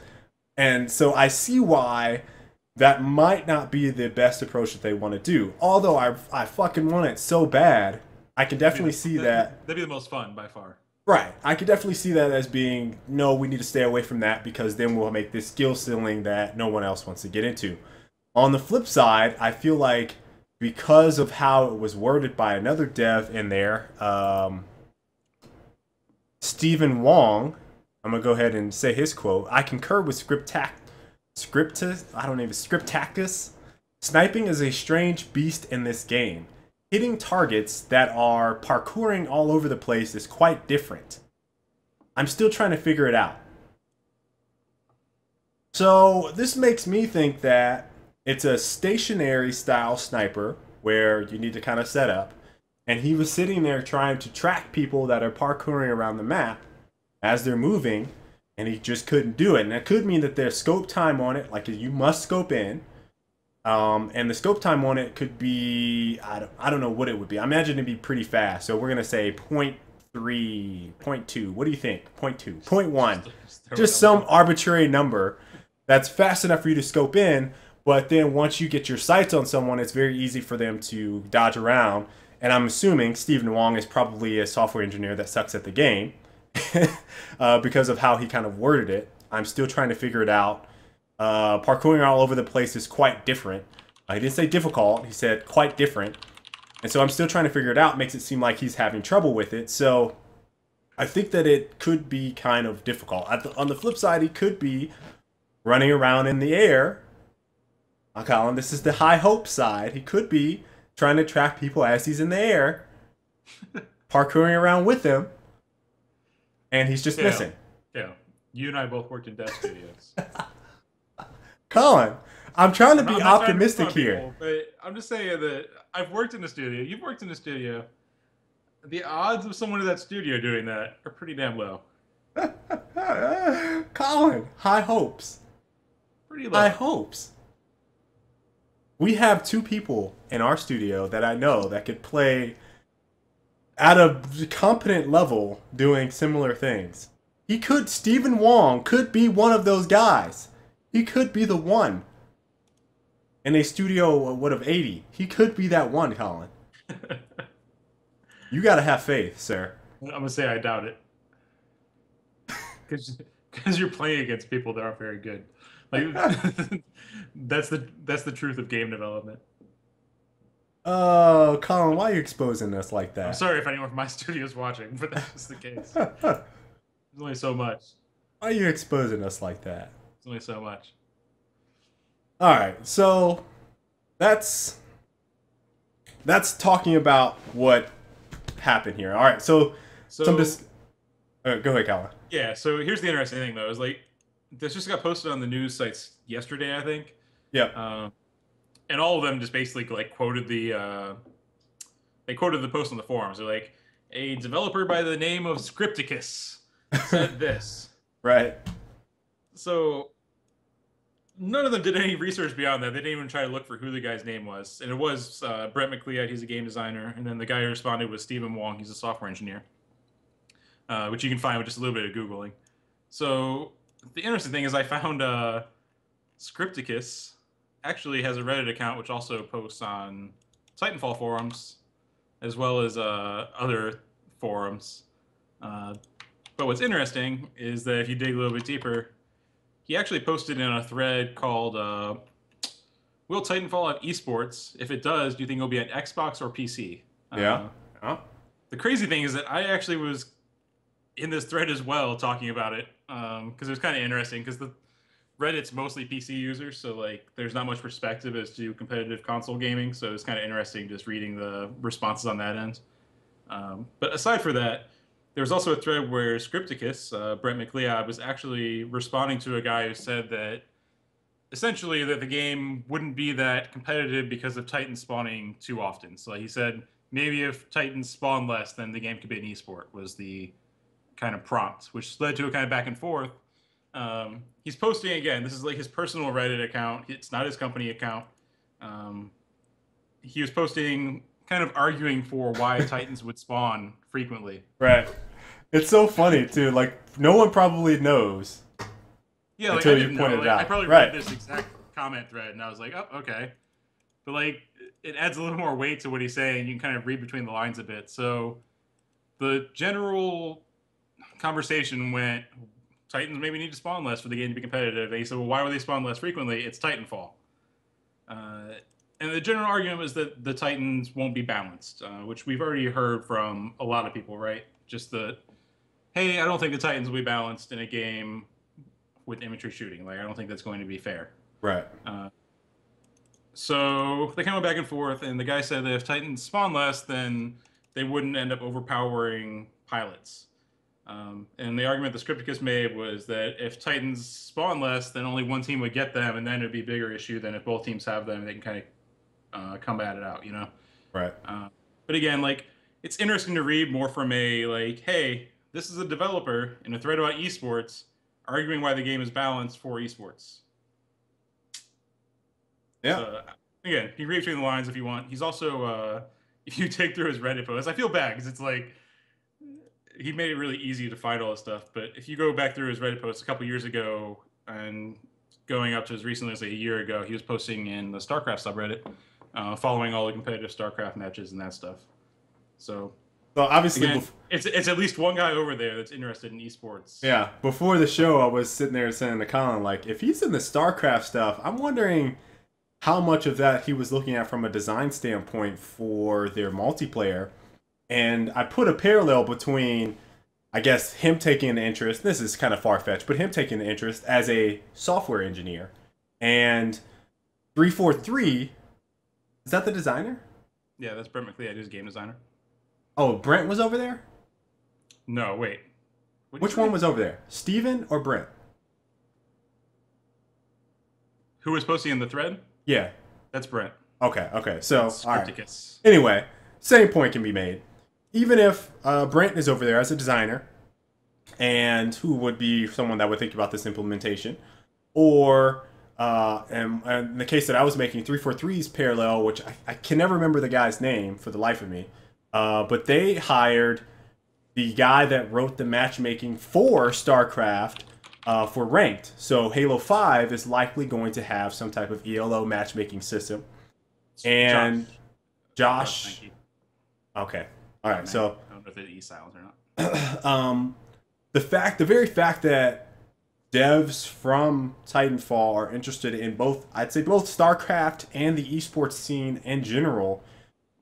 [SPEAKER 1] And so I see why that might not be the best approach that they want to do. Although I fucking want it so bad, I can definitely see that.
[SPEAKER 2] That'd be the most fun, by far.
[SPEAKER 1] Right. I could definitely see that as being, no, we need to stay away from that because then we'll make this skill ceiling that no one else wants to get into. On the flip side, I feel like because of how it was worded by another dev in there, Stephen Wong, I'm going to go ahead and say his quote. I concur with Scriptacus. Sniping is a strange beast in this game. Hitting targets that are parkouring all over the place is quite different. I'm still trying to figure it out. So this makes me think that it's a stationary style sniper where you need to kind of set up. And he was sitting there trying to track people that are parkouring around the map as they're moving, and he just couldn't do it. And that could mean that there's scope time on it, like you must scope in. And the scope time on it could be, I don't know what it would be. I imagine it'd be pretty fast. So we're going to say 0.3, 0.2. What do you think? 0.2, 0.1. Just some arbitrary number that's fast enough for you to scope in. But then once you get your sights on someone, it's very easy for them to dodge around. And I'm assuming Stephen Wong is probably a software engineer that sucks at the game because of how he kind of worded it. I'm still trying to figure it out. Parkouring all over the place is quite different. He didn't say difficult. He said quite different. And so I'm still trying to figure it out. Makes it seem like he's having trouble with it. So I think that it could be kind of difficult. On the flip side, he could be running around in the air. Colin, this is the high hope side. He could be trying to track people as he's in the air, parkouring around with them, and he's just missing.
[SPEAKER 2] Yeah, you and I both worked in dev studios.
[SPEAKER 1] Colin, I'm trying to be optimistic here.
[SPEAKER 2] People, but I'm just saying that I've worked in a studio. You've worked in a studio. The odds of someone in that studio doing that are pretty damn low.
[SPEAKER 1] Colin, high hopes.
[SPEAKER 2] Pretty low.
[SPEAKER 1] High hopes. We have 2 people in our studio that I know that could play at a competent level doing similar things. Stephen Wong could be one of those guys. He could be the one. In a studio, of 80. He could be that one, Colin. You gotta have faith, sir.
[SPEAKER 2] I'm gonna say I doubt it, because you're playing against people that aren't very good. Like that's the truth of game development.
[SPEAKER 1] Oh, Colin, why are you exposing us like that?
[SPEAKER 2] I'm sorry if anyone from my studio is watching, but that's just the case. There's only so much.
[SPEAKER 1] Why are you exposing us like that?
[SPEAKER 2] There's only so much.
[SPEAKER 1] All right, so that's talking about what happened here. All right, so I'm just go ahead, Colin.
[SPEAKER 2] Yeah. So here's the interesting thing, though, is like this just got posted on the news sites yesterday, I think.
[SPEAKER 1] Yeah.
[SPEAKER 2] And all of them just basically like quoted the post on the forums. They're like, a developer by the name of Scripticus said this.
[SPEAKER 1] Right.
[SPEAKER 2] So none of them did any research beyond that. They didn't even try to look for who the guy's name was. And it was Brett McLeod. He's a game designer. And then the guy who responded was Stephen Wong. He's a software engineer, which you can find with just a little bit of Googling. So the interesting thing is I found Scripticus actually has a Reddit account, which also posts on Titanfall forums, as well as other forums. But what's interesting is that if you dig a little bit deeper, he actually posted in a thread called "Will Titanfall have eSports? If it does, do you think it'll be on Xbox or PC?"
[SPEAKER 1] Yeah.
[SPEAKER 2] The crazy thing is that I actually was in this thread as well talking about it, because it was kind of interesting, because the Reddit's mostly PC users, so like there's not much perspective as to competitive console gaming, so it's kind of interesting just reading the responses on that end. But aside from that, there was also a thread where Scripticus, Brett McLeod, was actually responding to a guy who said that essentially that the game wouldn't be that competitive because of Titans spawning too often. So he said maybe if Titans spawn less, then the game could be an esport, was the kind of prompt, which led to a kind of back and forth. He's posting again. This is like his personal Reddit account. It's not his company account. He was posting, kind of arguing for why Titans would spawn frequently.
[SPEAKER 1] Right. It's so funny too. Like no one probably knows.
[SPEAKER 2] Yeah, like
[SPEAKER 1] until
[SPEAKER 2] I
[SPEAKER 1] you
[SPEAKER 2] didn't
[SPEAKER 1] pointed
[SPEAKER 2] know.
[SPEAKER 1] it
[SPEAKER 2] Like,
[SPEAKER 1] out.
[SPEAKER 2] I probably
[SPEAKER 1] Right.
[SPEAKER 2] read this exact comment thread, and I was like, oh, okay. But like, it adds a little more weight to what he's saying. You can kind of read between the lines a bit. So the general conversation went, Titans maybe need to spawn less for the game to be competitive. And he said, well, why would they spawn less frequently? It's Titanfall. And the general argument was that the Titans won't be balanced, which we've already heard from a lot of people, right? Just the, hey, I don't think the Titans will be balanced in a game with infantry shooting. Like, I don't think that's going to be fair.
[SPEAKER 1] Right.
[SPEAKER 2] So they kind of went back and forth, and the guy said that if Titans spawn less, then they wouldn't end up overpowering pilots. And the argument that Scripticus made was that if Titans spawn less, then only one team would get them, and then it'd be a bigger issue than if both teams have them, they can kind of combat it out, you know?
[SPEAKER 1] Right.
[SPEAKER 2] But again, like, it's interesting to read more from a, like, hey, this is a developer in a thread about esports arguing why the game is balanced for esports.
[SPEAKER 1] Yeah.
[SPEAKER 2] So, again, you can read between the lines if you want. He's also, if you take through his Reddit posts, I feel bad because it's like, he made it really easy to find all this stuff. But if you go back through his Reddit posts a couple years ago and going up to as recently as like a year ago, he was posting in the StarCraft subreddit, following all the competitive StarCraft matches and that stuff. So
[SPEAKER 1] obviously,
[SPEAKER 2] again, it's at least one guy over there that's interested in esports.
[SPEAKER 1] Yeah. Before the show, I was sitting there saying to Colin, like, if he's in the StarCraft stuff, I'm wondering how much of that he was looking at from a design standpoint for their multiplayer. And I put a parallel between, I guess, him taking an interest, this is kind of far-fetched, but him taking an interest as a software engineer. And 343, is that the designer?
[SPEAKER 2] Yeah, that's Brent McLeod, who's a game designer.
[SPEAKER 1] Oh, Brent was over there?
[SPEAKER 2] No, wait.
[SPEAKER 1] Which one was over there? Steven or Brent?
[SPEAKER 2] Who was posting in the thread?
[SPEAKER 1] Yeah.
[SPEAKER 2] That's Brent.
[SPEAKER 1] Okay. So, all right.
[SPEAKER 2] Scripticus.
[SPEAKER 1] Anyway, same point can be made. Even if Brent is over there as a designer, and who would be someone that would think about this implementation, or and the case that I was making, 343's parallel, which I can never remember the guy's name for the life of me, But they hired the guy that wrote the matchmaking for StarCraft for ranked. So Halo 5 is likely going to have some type of ELO matchmaking system. And Josh.
[SPEAKER 2] Thank you.
[SPEAKER 1] Okay. All right. So
[SPEAKER 2] I don't know if it's E-Silence or not.
[SPEAKER 1] the very fact that devs from Titanfall are interested in both, I'd say both StarCraft and the esports scene in general,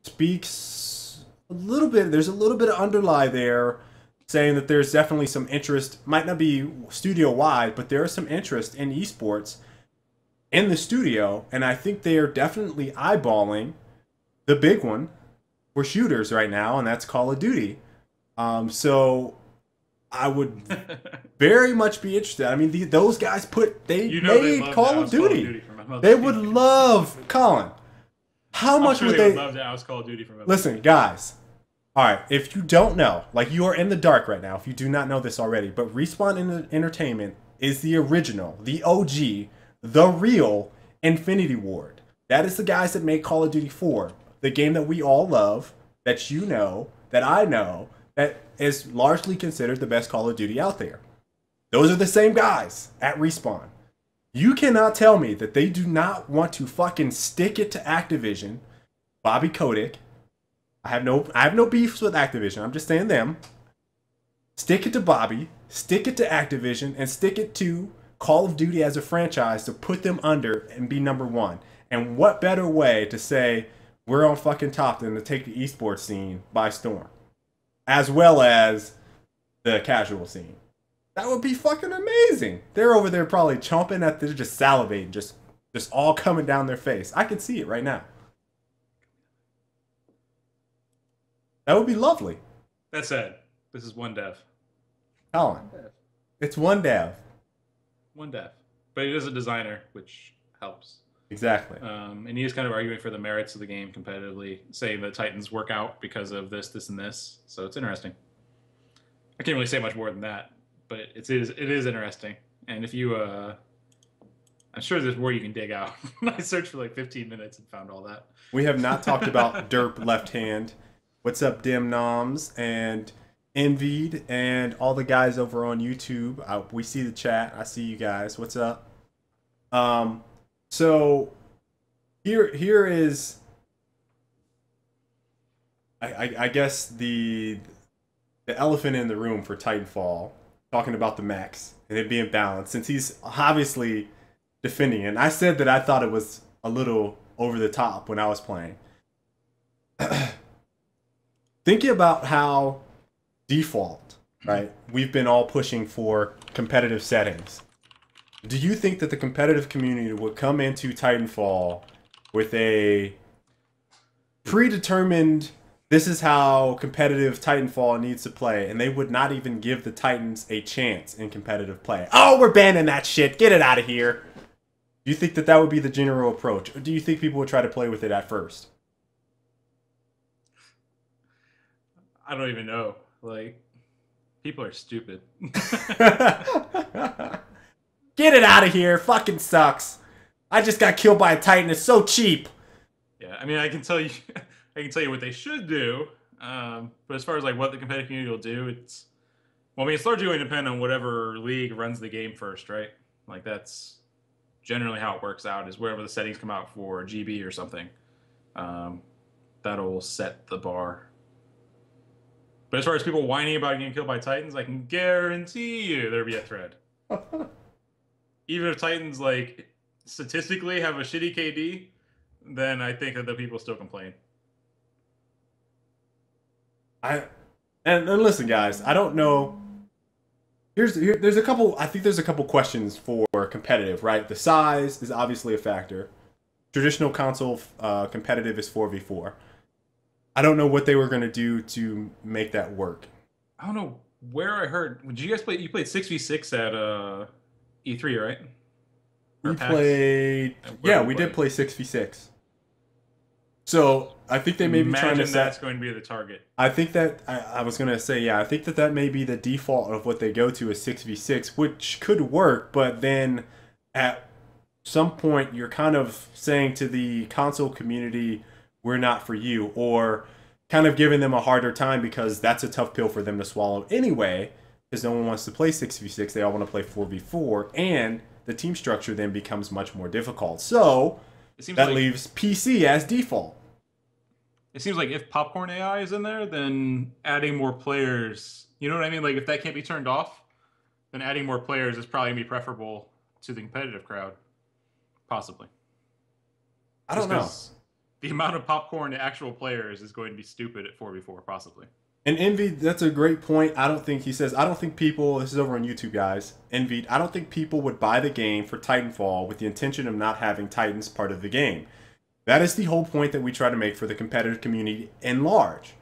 [SPEAKER 1] speaks a little bit. There's a little bit of underlie there saying that there's definitely some interest, might not be studio wide, but there is some interest in esports in the studio. And I think they are definitely eyeballing the big one for shooters right now, and that's Call of Duty. So I would very much be interested. I mean, those guys made Call of Duty. They would love, Colin. How much would they
[SPEAKER 2] love to oust Call of Duty from?
[SPEAKER 1] Listen, guys. All right, if you don't know, like you are in the dark right now, if you do not know this already, but Respawn Entertainment is the original, the OG, the real Infinity Ward. That is the guys that made Call of Duty 4, the game that we all love, that you know, that I know, that is largely considered the best Call of Duty out there. Those are the same guys at Respawn. You cannot tell me that they do not want to fucking stick it to Activision, Bobby Kotick. I have no beefs with Activision. I'm just saying them. Stick it to Bobby, stick it to Activision, and stick it to Call of Duty as a franchise to put them under and be number one. And what better way to say we're on fucking top than to take the esports scene by storm, as well as the casual scene. That would be fucking amazing. They're over there probably chomping at they're just salivating, just all coming down their face. I can see it right now. That would be lovely.
[SPEAKER 2] That said, this is one dev.
[SPEAKER 1] Colin, it's one dev.
[SPEAKER 2] One dev. But it is a designer, which helps.
[SPEAKER 1] Exactly.
[SPEAKER 2] And he is kind of arguing for the merits of the game competitively, saying that Titans work out because of this, this, and this. So it's interesting. I can't really say much more than that, but it is interesting. And if you, I'm sure there's more you can dig out. I searched for like 15 minutes and found all that.
[SPEAKER 1] We have not talked about Derp Left Hand. What's up, Dim Noms and Envied and all the guys over on YouTube? We see the chat. I see you guys. What's up? So here is, I guess the elephant in the room for Titanfall, talking about the mechs and it being balanced, since he's obviously defending it. And I said that I thought it was a little over the top when I was playing. Thinking about how default, right, we've been all pushing for competitive settings. Do you think that the competitive community would come into Titanfall with a predetermined, this is how competitive Titanfall needs to play, and they would not even give the Titans a chance in competitive play? Oh, we're banning that shit. Get it out of here. Do you think that would be the general approach? Or do you think people would try to play with it at first?
[SPEAKER 2] I don't even know. Like, people are stupid.
[SPEAKER 1] Get it out of here. Fucking sucks. I just got killed by a Titan. It's so cheap.
[SPEAKER 2] Yeah, I mean, I can tell you what they should do. But as far as like what the competitive community will do, it's largely going to depend on whatever league runs the game first, right? Like that's generally how it works out, is wherever the settings come out for GB or something. That'll set the bar. But as far as people whining about getting killed by Titans, I can guarantee you there'll be a thread. Even if Titans, like, statistically have a shitty KD, then I think that the people still complain.
[SPEAKER 1] And listen, guys, I don't know. There's a couple. I think there's a couple questions for competitive, right? The size is obviously a factor. Traditional console competitive is 4v4. I don't know what they were going to do to make that work.
[SPEAKER 2] I don't know where I heard. Did you guys play? You played 6v6 at E3, right?
[SPEAKER 1] We played. Yeah, we did play 6v6. So I think they may be trying to set.
[SPEAKER 2] That's going to be the target.
[SPEAKER 1] I think that I was going to say, yeah, I think that may be the default of what they go to is 6v6, which could work, but then at some point you're kind of saying to the console community, we're not for you, or kind of giving them a harder time because that's a tough pill for them to swallow anyway, because no one wants to play 6v6. They all want to play 4v4, and the team structure then becomes much more difficult. So that leaves PC as default.
[SPEAKER 2] It seems like if popcorn AI is in there, then adding more players, you know what I mean? Like if that can't be turned off, then adding more players is probably going to be preferable to the competitive crowd. Possibly.
[SPEAKER 1] I don't know.
[SPEAKER 2] The amount of popcorn to actual players is going to be stupid at 4v4, possibly.
[SPEAKER 1] And Envy, that's a great point. I don't think, he says, I don't think people, this is over on YouTube, guys. Envy, I don't think people would buy the game for Titanfall with the intention of not having Titans part of the game. That is the whole point that we try to make for the competitive community in large.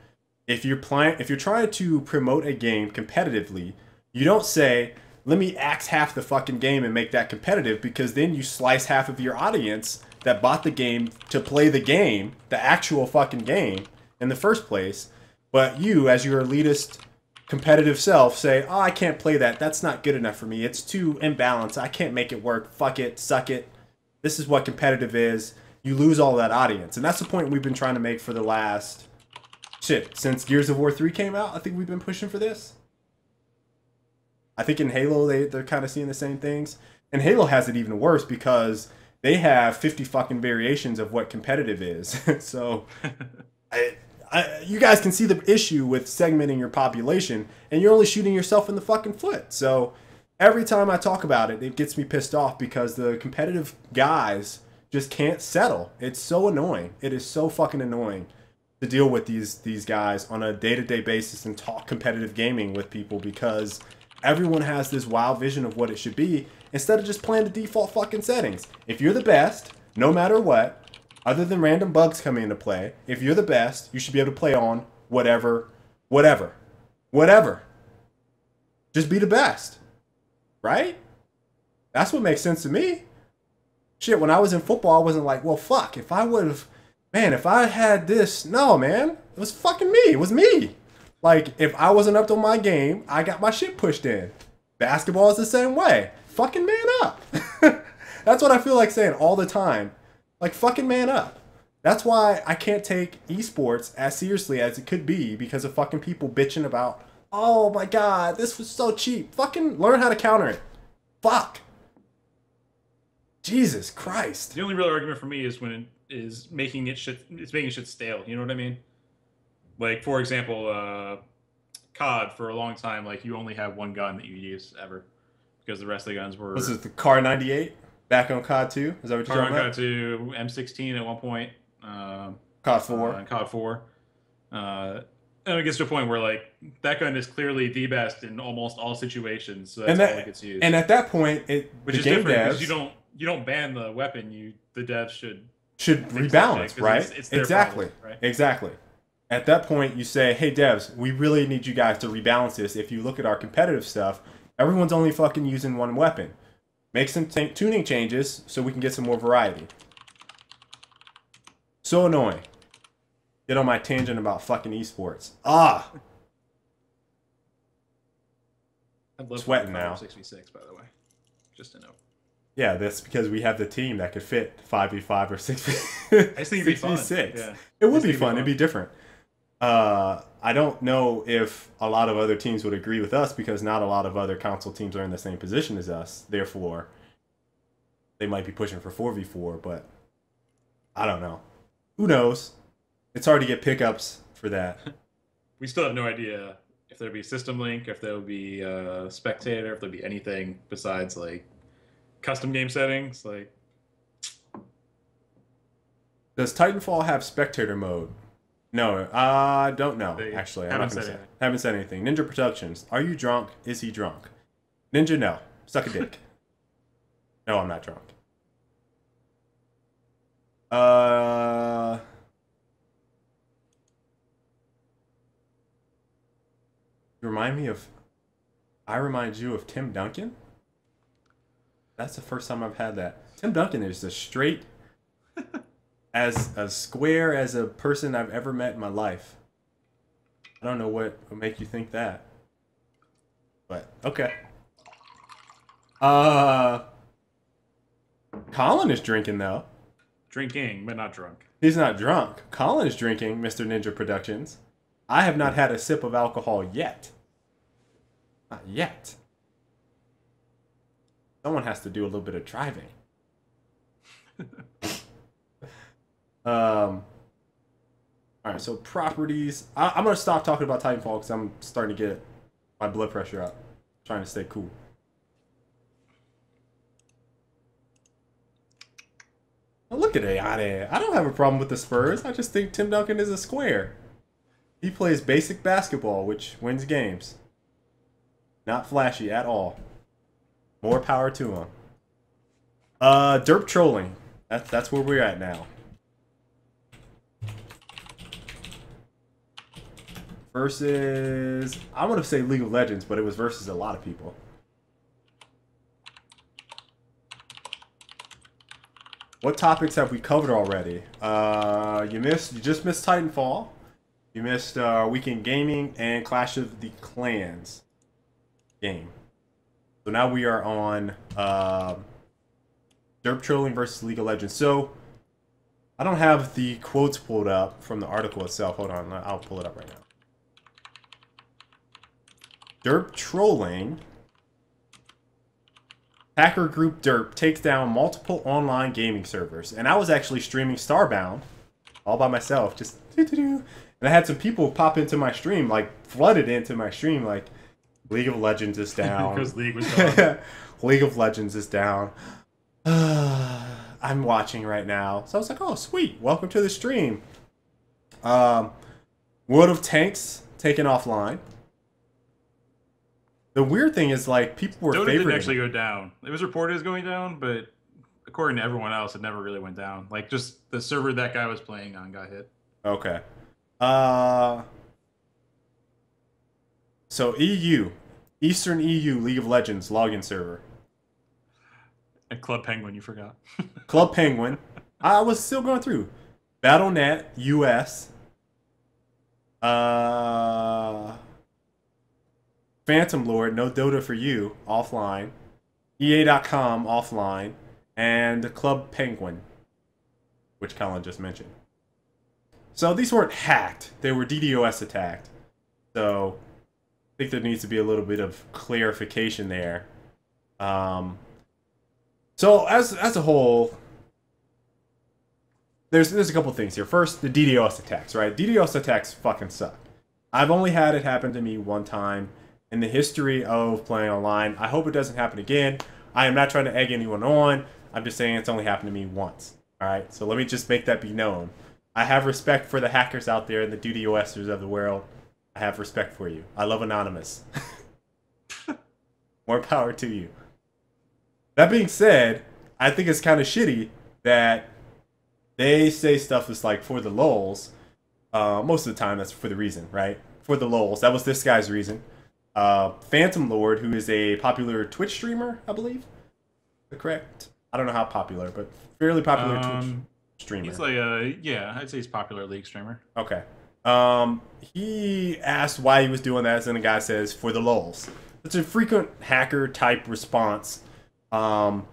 [SPEAKER 1] If you're trying to promote a game competitively, you don't say, let me axe half the fucking game and make that competitive, because then you slice half of your audience that bought the game to play the game, the actual fucking game, in the first place. But you, as your elitist competitive self, say, oh, I can't play that. That's not good enough for me. It's too imbalanced. I can't make it work. Fuck it. Suck it. This is what competitive is. You lose all that audience. And that's the point we've been trying to make for the last... shit, since Gears of War 3 came out, I think we've been pushing for this. I think in Halo, they're kind of seeing the same things. And Halo has it even worse because they have 50 fucking variations of what competitive is. So... you guys can see the issue with segmenting your population, and you're only shooting yourself in the fucking foot. So every time I talk about it, it gets me pissed off because the competitive guys just can't settle. It's so annoying. It is so fucking annoying to deal with these guys on a day-to-day basis and talk competitive gaming with people, because everyone has this wild vision of what it should be instead of just playing the default fucking settings. If you're the best, no matter what, other than random bugs coming into play, if you're the best, you should be able to play on whatever. Just be the best. Right? That's what makes sense to me. Shit, when I was in football, I wasn't like, well, fuck, if I would have... Man, if I had this... No, man. It was fucking me. It was me. Like, if I wasn't up to my game, I got my shit pushed in. Basketball is the same way. Fucking man up. That's what I feel like saying all the time. Like, fucking man up. That's why I can't take esports as seriously as it could be, because of fucking people bitching about, oh my god, this was so cheap. Fucking learn how to counter it. Fuck. Jesus Christ.
[SPEAKER 2] The only real argument for me is when it's making shit stale. You know what I mean? Like, for example, COD, for a long time, like, you only have one gun that you use ever, because the rest of the guns were...
[SPEAKER 1] Was it the Car 98? Back on COD 2? Is that what you're talking about?
[SPEAKER 2] COD 2, M16 at one point.
[SPEAKER 1] COD 4.
[SPEAKER 2] And COD 4. And it gets to a point where, like, that gun is clearly the best in almost all situations, so that's all it gets used.
[SPEAKER 1] And at that point,
[SPEAKER 2] which is different, because you don't ban the weapon. The devs should
[SPEAKER 1] rebalance, right?
[SPEAKER 2] It's their
[SPEAKER 1] exactly.
[SPEAKER 2] problem, right?
[SPEAKER 1] Exactly. At that point, you say, hey, devs, we really need you guys to rebalance this. If you look at our competitive stuff, everyone's only fucking using one weapon. Make some tuning changes so we can get some more variety. So annoying. Get on my tangent about fucking esports. Ah!
[SPEAKER 2] I'd love
[SPEAKER 1] sweating now.
[SPEAKER 2] 6v6, by the way. Just to know.
[SPEAKER 1] Yeah, that's because we have the team that could fit 5v5 or 6v6.
[SPEAKER 2] I just think it'd be fun. Yeah.
[SPEAKER 1] It would be fun. It'd be different. I don't know if a lot of other teams would agree with us, because not a lot of other console teams are in the same position as us. Therefore, they might be pushing for 4v4, but I don't know. Who knows? It's hard to get pickups for that.
[SPEAKER 2] We still have no idea if there'll be system link, if there'll be spectator, if there'll be anything besides, like, custom game settings. Like,
[SPEAKER 1] does Titanfall have spectator mode? No, I don't know, actually. I'm not gonna say. Haven't said anything. Ninja Productions. Are you drunk? Is he drunk? Ninja, no. Suck a dick. No, I'm not drunk. I remind you of Tim Duncan? That's the first time I've had that. Tim Duncan is as straight, as square as a person I've ever met in my life. I don't know what would make you think that. But, okay. Colin is drinking, though.
[SPEAKER 2] Drinking, but not drunk.
[SPEAKER 1] He's not drunk. Colin is drinking, Mr. Ninja Productions. I have not had a sip of alcohol yet. Not yet. Someone has to do a little bit of driving. All right, so properties. I'm going to stop talking about Titanfall because I'm starting to get my blood pressure up. Trying to stay cool. Oh, look at Ayane. I don't have a problem with the Spurs. I just think Tim Duncan is a square. He plays basic basketball, which wins games. Not flashy at all. More power to him. DerpTrolling. That's where we're at now. Versus, I want to say League of Legends, but it was versus a lot of people. What topics have we covered already? You just missed Titanfall. You missed Weekend Gaming and Clash of the Clans game. So now we are on DerpTrolling versus League of Legends. So I don't have the quotes pulled up from the article itself. Hold on, I'll pull it up right now. DerpTrolling. Hacker group Derp takes down multiple online gaming servers. And I was actually streaming Starbound all by myself. Just and I had some people pop into my stream, like flooded into my stream, like League of Legends is down.
[SPEAKER 2] Because League was down.
[SPEAKER 1] League of Legends is down. I'm watching right now. So I was like, oh, sweet. Welcome to the stream. World of Tanks taken offline. The weird thing is, like, people were
[SPEAKER 2] Dota
[SPEAKER 1] favoriting.
[SPEAKER 2] didn't actually go down. It was reported as going down, but according to everyone else, it never really went down. Like, just the server that guy was playing on got hit.
[SPEAKER 1] Okay. So EU, Eastern EU League of Legends login server.
[SPEAKER 2] And Club Penguin, you forgot.
[SPEAKER 1] Club Penguin. I was still going through. Battle.net US. Phantom Lord, no Dota for you, offline. EA.com, offline. And Club Penguin, which Colin just mentioned. So these weren't hacked. They were DDoS attacked. So I think there needs to be a little bit of clarification there. So as a whole, there's a couple things here. First, the DDoS attacks, right? DDoS attacks fucking suck. I've only had it happen to me one time in the history of playing online. I hope it doesn't happen again. I am not trying to egg anyone on. I'm just saying it's only happened to me once. All right, so let me just make that be known. I have respect for the hackers out there and the DDoSers of the world. I have respect for you. I love Anonymous. More power to you. That being said, I think it's kind of shitty that they say stuff is like for the lulz. Most of the time, that's for the reason, right? For the lulz. That was this guy's reason. Phantom Lord, who is a popular Twitch streamer, I believe. Correct? I don't know how popular, but fairly popular Twitch streamer.
[SPEAKER 2] He's like yeah, I'd say he's a popular League streamer.
[SPEAKER 1] Okay. He asked why he was doing that, and the guy says, for the lulz. It's a frequent hacker type response. And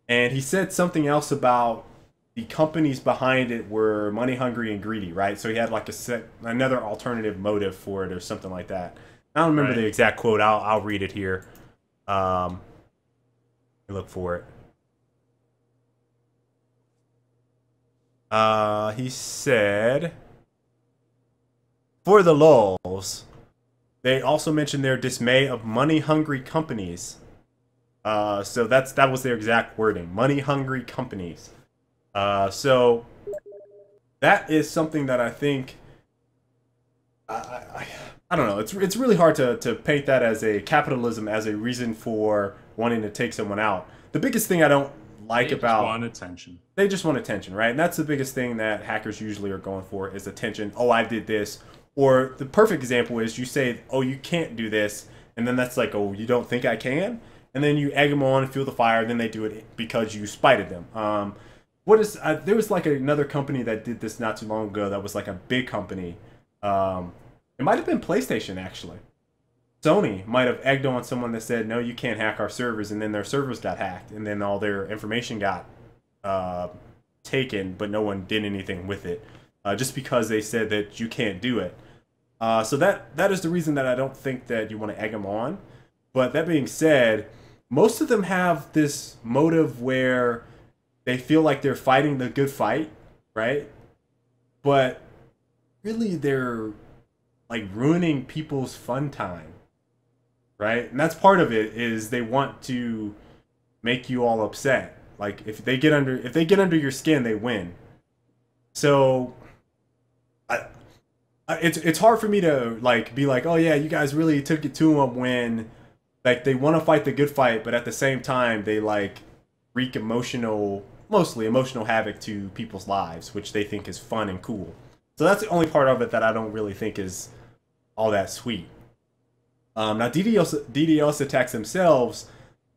[SPEAKER 1] he said something else about the companies behind it were money hungry and greedy, right? So he had like another alternative motive for it or something like that. I don't remember the exact quote. I'll read it here. Look for it. He said, for the lulz, they also mentioned their dismay of money-hungry companies. So that was their exact wording, money-hungry companies. So that is something that I think, I don't know. It's really hard to paint that as a capitalism as a reason for wanting to take someone out. The biggest thing I don't like about...
[SPEAKER 2] They just want attention.
[SPEAKER 1] They just want attention, right? And that's the biggest thing that hackers usually are going for is attention. Oh, I did this. Or the perfect example is you say, oh, you can't do this. And then that's like, oh, you don't think I can? And then you egg them on and fuel the fire. And then they do it because you spited them. There was like another company that did this not too long ago that was like a big company. It might have been PlayStation, actually. Sony might have egged on someone that said, no, you can't hack our servers, and then their servers got hacked, and then all their information got taken, but no one did anything with it, just because they said that you can't do it. So that is the reason that I don't think that you want to egg them on. But that being said, most of them have this motive where they feel like they're fighting the good fight, right? But really they're like ruining people's fun time, right? And that's part of it, is they want to make you all upset. Like if they get under your skin, they win. So it's hard for me to like be like, oh yeah, you guys really took it to them, when like they want to fight the good fight, but at the same time they like wreak mostly emotional havoc to people's lives, which they think is fun and cool. So that's the only part of it that I don't really think is all that sweet. Now DDoS attacks themselves,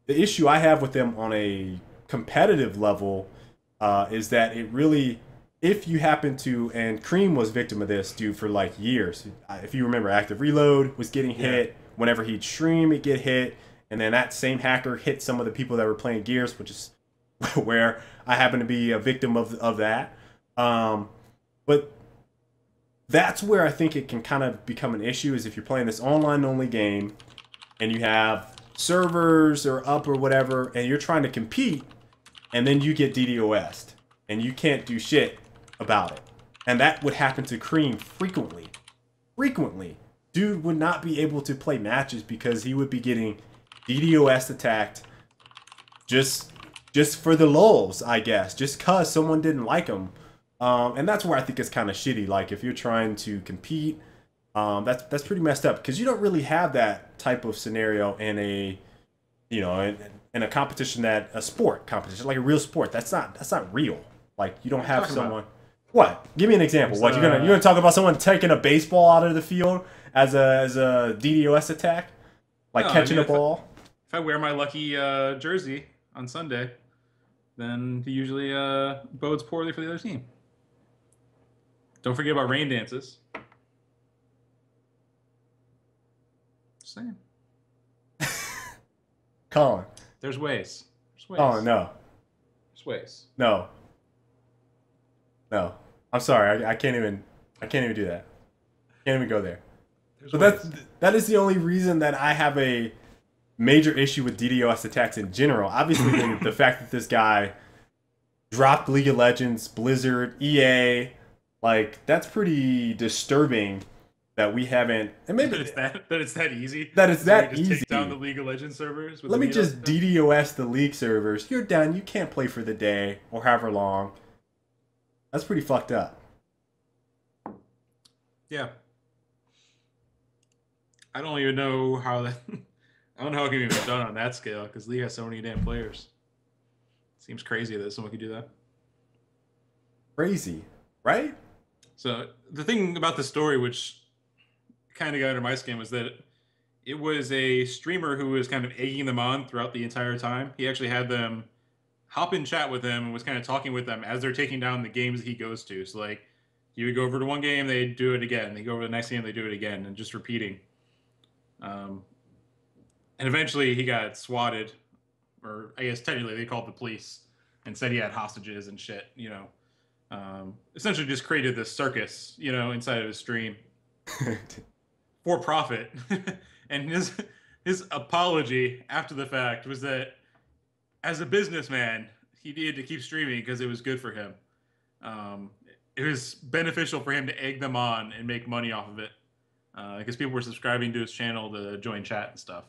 [SPEAKER 1] the issue I have with them on a competitive level is that it really, if you happen to, and Cream was victim of this, dude, for like years. If you remember, Active Reload was getting hit. Whenever he'd stream, it get hit. And then that same hacker hit some of the people that were playing Gears, which is where I happen to be a victim of that. But that's where I think it can kind of become an issue, is if you're playing this online only game and you have servers are up or whatever, and you're trying to compete, and then you get DDoS'd and you can't do shit about it. And that would happen to Cream frequently. Dude would not be able to play matches because he would be getting DDoS attacked just for the lulz, I guess, just cause someone didn't like him. And that's where I think it's kind of shitty. Like if you're trying to compete, that's pretty messed up, because you don't really have that type of scenario in a, you know, in a competition, that a sport competition, like a real sport. That's not real. Like you don't have someone. What? Give me an example. What, you're gonna talk about someone taking a baseball out of the field as a DDoS attack, like catching a ball?
[SPEAKER 2] If I wear my lucky jersey on Sunday, then he usually bodes poorly for the other team. Don't forget about rain dances. Just saying.
[SPEAKER 1] Colin.
[SPEAKER 2] There's ways.
[SPEAKER 1] Oh no.
[SPEAKER 2] There's ways.
[SPEAKER 1] No. I'm sorry. I can't even do that. Can't even go there. So that is the only reason that I have a major issue with DDoS attacks in general. Obviously, the fact that this guy dropped League of Legends, Blizzard, EA, like that's pretty disturbing. That we haven't, and maybe
[SPEAKER 2] it's that easy.
[SPEAKER 1] That it's that
[SPEAKER 2] just
[SPEAKER 1] easy.
[SPEAKER 2] Take down the League of Legends servers.
[SPEAKER 1] Let me just DDoS the League servers. You're done. You can't play for the day or however long. That's pretty fucked up.
[SPEAKER 2] Yeah. I don't even know how that. I don't know how it can be done on that scale, because League has so many damn players. Seems crazy that someone could do that.
[SPEAKER 1] Crazy, right?
[SPEAKER 2] So the thing about the story, which kind of got under my skin, was that it was a streamer who was kind of egging them on throughout the entire time. He actually had them hop in chat with him and was kind of talking with them as they're taking down the games that he goes to. So like, he would go over to one game, they'd do it again. They go over to the next game, they do it again, and just repeating. And eventually he got swatted, or I guess technically they called the police and said he had hostages and shit, you know. Essentially just created this circus, you know, inside of his stream for profit. And his apology after the fact was that as a businessman, he needed to keep streaming because it was good for him. It was beneficial for him to egg them on and make money off of it, because people were subscribing to his channel to join chat and stuff.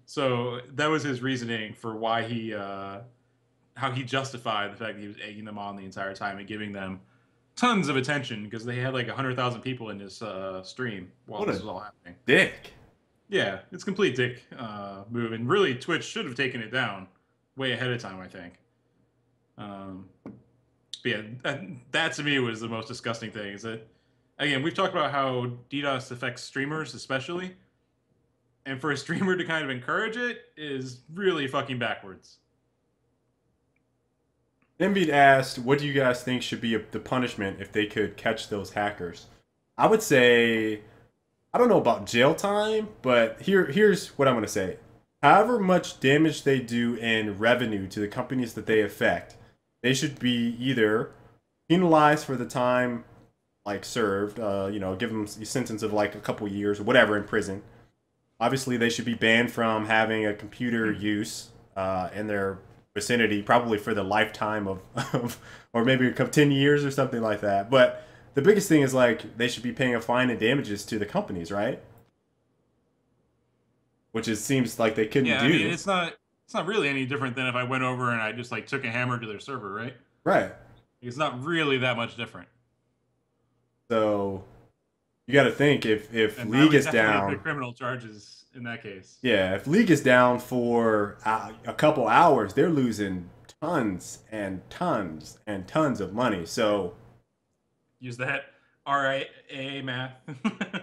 [SPEAKER 2] So that was his reasoning for why he, how he justified the fact that he was egging them on the entire time and giving them tons of attention, because they had like 100,000 people in his stream while this was all happening.
[SPEAKER 1] Dick. Yeah,
[SPEAKER 2] it's complete dick move, and really Twitch should have taken it down way ahead of time, I think. But yeah, that to me was the most disgusting thing. Is that, again, we've talked about how DDoS affects streamers especially, and for a streamer to kind of encourage it is really fucking backwards.
[SPEAKER 1] Embiid asked, what do you guys think should be the punishment if they could catch those hackers? I would say, I don't know about jail time, but here's what I'm going to say. However much damage they do in revenue to the companies that they affect, they should be either penalized for the time like served, you know, give them a sentence of like a couple years or whatever in prison. Obviously, they should be banned from having a computer use in their vicinity, probably for the lifetime of or maybe 10 years or something like that. But the biggest thing is like they should be paying a fine and damages to the companies, right? Which it seems like they couldn't
[SPEAKER 2] Yeah, I mean,
[SPEAKER 1] do.
[SPEAKER 2] it's not really any different than if I went over and I just like took a hammer to their server, right?
[SPEAKER 1] Right.
[SPEAKER 2] It's not really that much different.
[SPEAKER 1] So you got to think if
[SPEAKER 2] And I
[SPEAKER 1] League
[SPEAKER 2] would
[SPEAKER 1] is
[SPEAKER 2] definitely
[SPEAKER 1] down,
[SPEAKER 2] put criminal charges in that case.
[SPEAKER 1] yeah, if League is down for a couple hours, they're losing tons and tons and tons of money. So
[SPEAKER 2] Use that RIA math.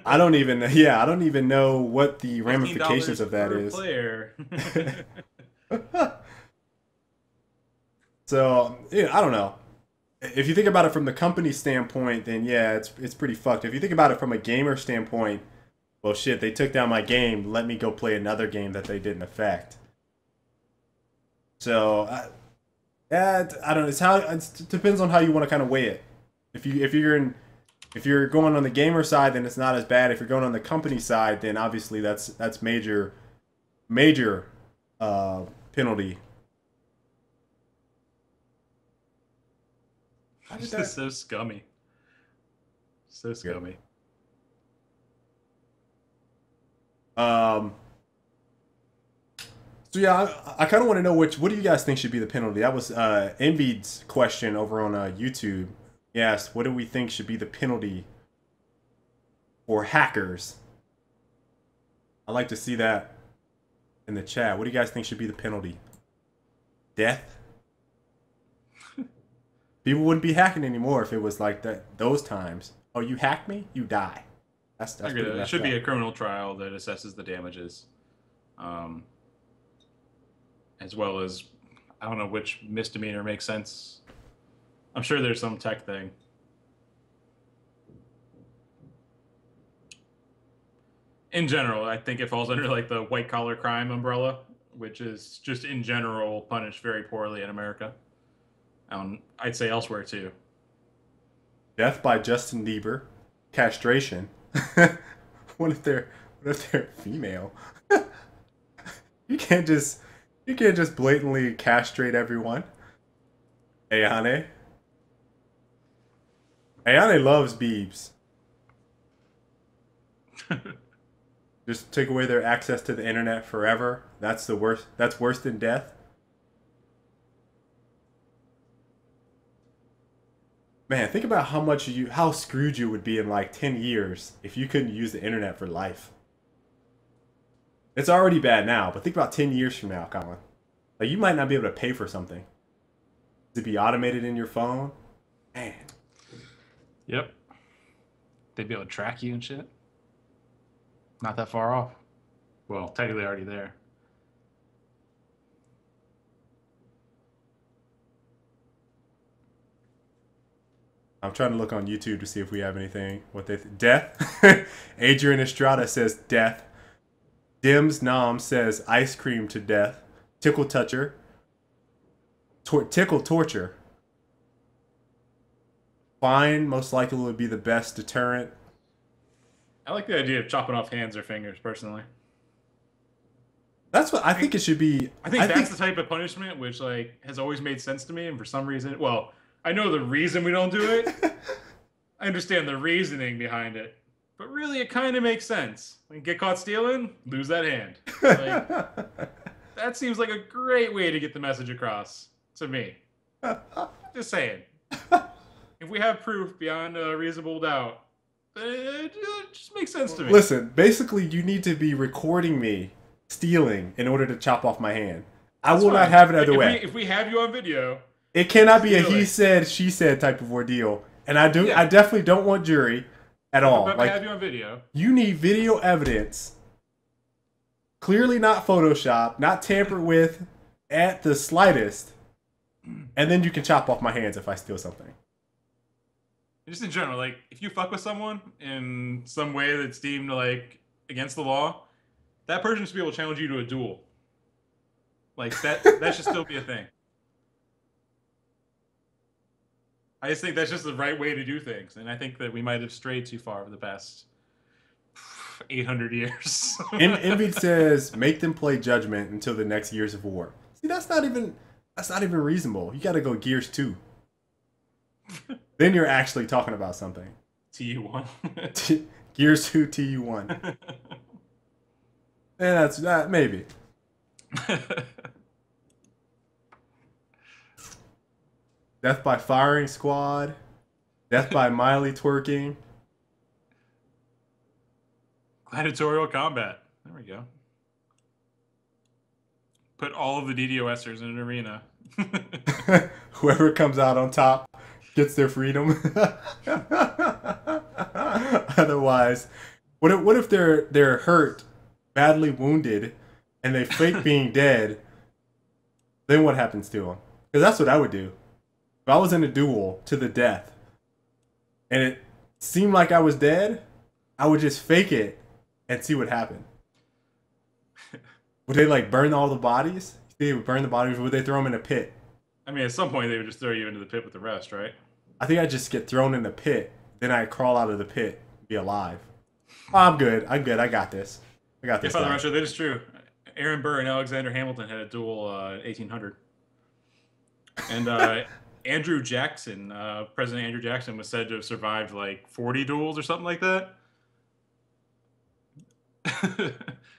[SPEAKER 1] I don't even, yeah, I don't even know what the ramifications
[SPEAKER 2] $15
[SPEAKER 1] of that
[SPEAKER 2] per
[SPEAKER 1] is.
[SPEAKER 2] player.
[SPEAKER 1] So yeah, I don't know. If you think about it from the company standpoint, then yeah, it's pretty fucked. If you think about it from a gamer standpoint, well, shit, they took down my game. Let me go play another game that they didn't affect. So, yeah, I don't know. It depends on how you want to kind of weigh it. If you're going on the gamer side, then it's not as bad. If you're going on the company side, then obviously that's major penalty. How did
[SPEAKER 2] This
[SPEAKER 1] that?
[SPEAKER 2] is so scummy. So scummy.
[SPEAKER 1] Um. So yeah, I kind of want to know what do you guys think should be the penalty? That was Envy's question over on YouTube. He asked, what do we think should be the penalty for hackers? I'd like to see that in the chat. What do you guys think should be the penalty? Death? People wouldn't be hacking anymore if it was like that. Those times. Oh, you hacked me? You die. That's
[SPEAKER 2] I agree.
[SPEAKER 1] pretty
[SPEAKER 2] It
[SPEAKER 1] messed
[SPEAKER 2] should
[SPEAKER 1] up.
[SPEAKER 2] be a criminal trial that assesses the damages, as well as I don't know which misdemeanor makes sense. I'm sure there's some tech thing. In general, I think it falls under like the white collar crime umbrella, which is just in general punished very poorly in America. I'd say elsewhere too.
[SPEAKER 1] Death by Justin Bieber. Castration. what if they're female? You can't just blatantly castrate everyone. Ayane. Ayane loves Biebs. Just take away their access to the internet forever. That's the worst. That's worse than death. Man, think about how screwed you would be in like 10 years if you couldn't use the internet for life. It's already bad now, but think about 10 years from now, Colin. Like you might not be able to pay for something. To be automated in your phone. Man.
[SPEAKER 2] Yep. They'd be able to track you and shit. Not that far off. Well, technically already there.
[SPEAKER 1] I'm trying to look on YouTube to see if we have anything. Death? Adrian Estrada says death. Dims Nam says ice cream to death. Tickle toucher. Tickle torture. Fine, most likely would be the best deterrent.
[SPEAKER 2] I like the idea of chopping off hands or fingers, personally.
[SPEAKER 1] That's what I think it should be.
[SPEAKER 2] I think that's the type of punishment which like has always made sense to me, and for some reason, well, I know the reason we don't do it. I understand the reasoning behind it, but really, it kind of makes sense. When you get caught stealing, lose that hand. Like, that seems like a great way to get the message across to me. Just saying. If we have proof beyond a reasonable doubt, it just makes sense to me.
[SPEAKER 1] Listen, basically, you need to be recording me stealing in order to chop off my hand. I will not have it other way.
[SPEAKER 2] If we have you on video,
[SPEAKER 1] it cannot be a he said, she said type of ordeal. And I definitely don't want jury at all.
[SPEAKER 2] But like, have you on video.
[SPEAKER 1] You need video evidence. Clearly not Photoshop, not tampered with at the slightest. And then you can chop off my hands if I steal something.
[SPEAKER 2] Just in general, like, if you fuck with someone in some way that's deemed, like, against the law, that person should be able to challenge you to a duel. Like, that should still be a thing. I just think that's just the right way to do things, and I think that we might have strayed too far over the past 800 years.
[SPEAKER 1] Envy says, make them play Judgment until the next Gears of War. See, that's not even reasonable. You got to go Gears 2. Then you're actually talking about something.
[SPEAKER 2] TU1.
[SPEAKER 1] Gears 2 TU1. And that's that maybe. Death by Firing Squad. Death by Miley Twerking.
[SPEAKER 2] Gladiatorial combat. There we go. Put all of the DDoSers in an arena.
[SPEAKER 1] Whoever comes out on top gets their freedom. Otherwise, what if they're hurt, badly wounded, and they fake being dead? Then what happens to them? Because that's what I would do. If I was in a duel to the death, and it seemed like I was dead, I would just fake it and see what happened. Would they like burn all the bodies? They would burn the bodies, or would they throw them in a pit?
[SPEAKER 2] I mean, at some point they would just throw you into the pit with the rest, right?
[SPEAKER 1] I think I'd just get thrown in the pit. Then I'd crawl out of the pit and be alive. Oh, I'm good. I got this. I got this.
[SPEAKER 2] Father Russia, that is true. Aaron Burr and Alexander Hamilton had a duel in 1800. And Andrew Jackson, President Andrew Jackson, was said to have survived like 40 duels or something like that.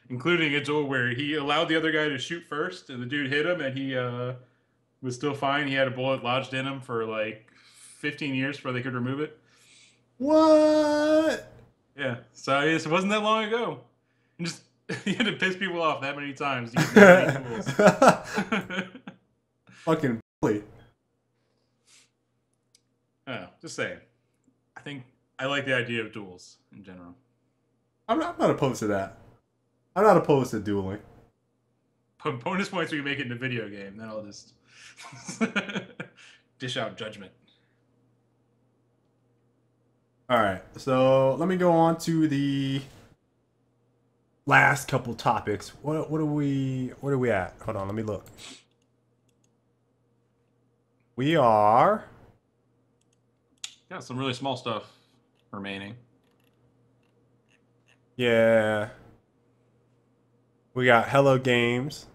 [SPEAKER 2] Including a duel where he allowed the other guy to shoot first, and the dude hit him, and he was still fine. He had a bullet lodged in him for like 15 years before they could remove it.
[SPEAKER 1] What?
[SPEAKER 2] Yeah, so it wasn't that long ago. And just you had to piss people off that many times.
[SPEAKER 1] Fucking bully.
[SPEAKER 2] Oh, just saying. I think I like the idea of duels in general.
[SPEAKER 1] I'm not opposed to that. I'm not opposed to dueling.
[SPEAKER 2] Bonus points when you make it in a video game. Then I'll just dish out Judgment.
[SPEAKER 1] All right, so let me go on to the last couple topics. What are we at? Hold on, let me look. We are
[SPEAKER 2] got some really small stuff remaining.
[SPEAKER 1] Yeah. We got Hello Games.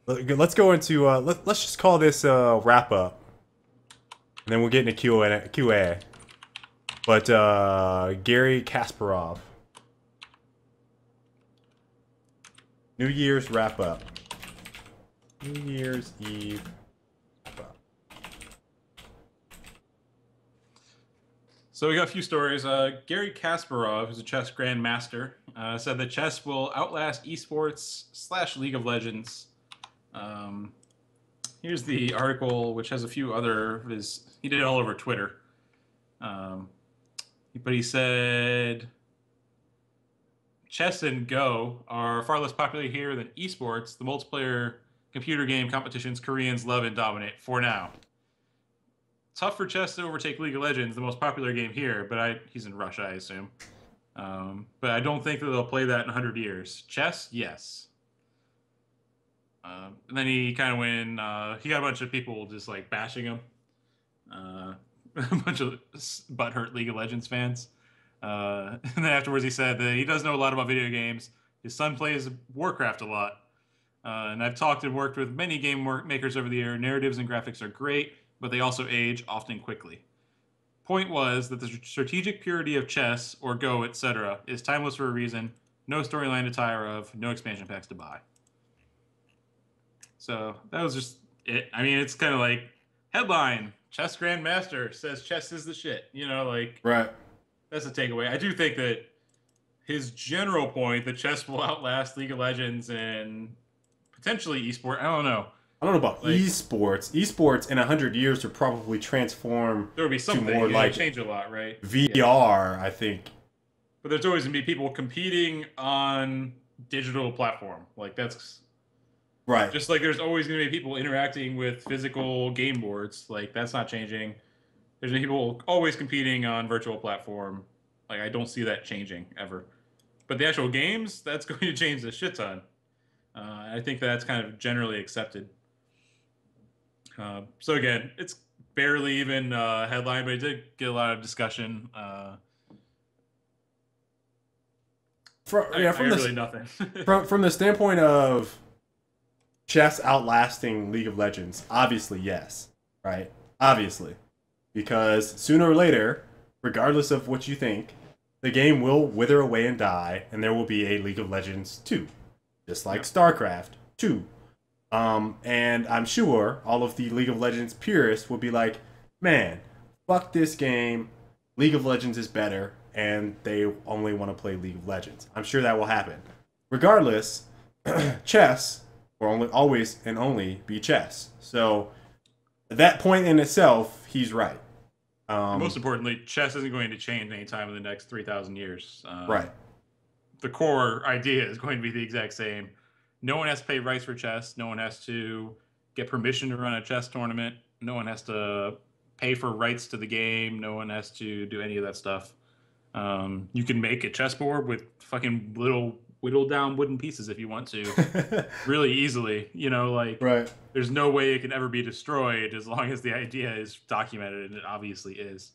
[SPEAKER 1] Let's go into let's just call this wrap up. And then we'll get into QA. But Gary Kasparov. New Year's wrap up. New Year's Eve wrap up.
[SPEAKER 2] So we got a few stories. Gary Kasparov, who's a chess grandmaster, said that chess will outlast eSports / League of Legends. Here's the article, which has a few other of his. He did it all over Twitter. But he said chess and Go are far less popular here than eSports, the multiplayer computer game competitions Koreans love and dominate for now. Tough for chess to overtake League of Legends, the most popular game here, but he's in Russia, I assume. But I don't think that they'll play that in 100 years. Chess, yes. And then he kind of went, he got a bunch of people just like bashing him. A bunch of butthurt League of Legends fans. And then afterwards he said that he does know a lot about video games. His son plays Warcraft a lot. And I've talked and worked with many game makers over the year. Narratives and graphics are great, but they also age often quickly. Point was that the strategic purity of chess, or Go, etc., is timeless for a reason. No storyline to tire of, no expansion packs to buy. So that was just it. I mean, it's kind of like headline: Chess Grandmaster says chess is the shit. You know, like
[SPEAKER 1] right.
[SPEAKER 2] That's the takeaway. I do think that his general point that chess will outlast League of Legends and potentially eSport. I don't know
[SPEAKER 1] about like, eSports. Esports in 100 years would probably transform.
[SPEAKER 2] There would be something
[SPEAKER 1] to more like
[SPEAKER 2] change a lot, right?
[SPEAKER 1] VR, yeah. I think.
[SPEAKER 2] But there's always gonna be people competing on digital platform. Like that's
[SPEAKER 1] right.
[SPEAKER 2] Just like there's always gonna be people interacting with physical game boards. Like that's not changing. There's gonna be people always competing on virtual platform. Like I don't see that changing ever. But the actual games, that's going to change a shit ton. I think that's kind of generally accepted. So again, it's barely even headline, but it did get a lot of discussion.
[SPEAKER 1] From the
[SPEAKER 2] really nothing.
[SPEAKER 1] from the standpoint of chess outlasting League of Legends, obviously yes, right? Obviously, because sooner or later, regardless of what you think, the game will wither away and die, and there will be a League of Legends 2, just like StarCraft 2. And I'm sure all of the League of Legends purists will be like, man, fuck this game. League of Legends is better, and they only want to play League of Legends. I'm sure that will happen. Regardless, chess will always and only be chess. So, at that point in itself, he's right.
[SPEAKER 2] Most importantly, chess isn't going to change anytime in the next 3,000 years.
[SPEAKER 1] Right.
[SPEAKER 2] The core idea is going to be the exact same. No one has to pay rights for chess. No one has to get permission to run a chess tournament. No one has to pay for rights to the game. No one has to do any of that stuff. You can make a chessboard with fucking little whittled down wooden pieces if you want to, really easily. You know, like,
[SPEAKER 1] right.
[SPEAKER 2] There's no way it can ever be destroyed as long as the idea is documented, and it obviously is.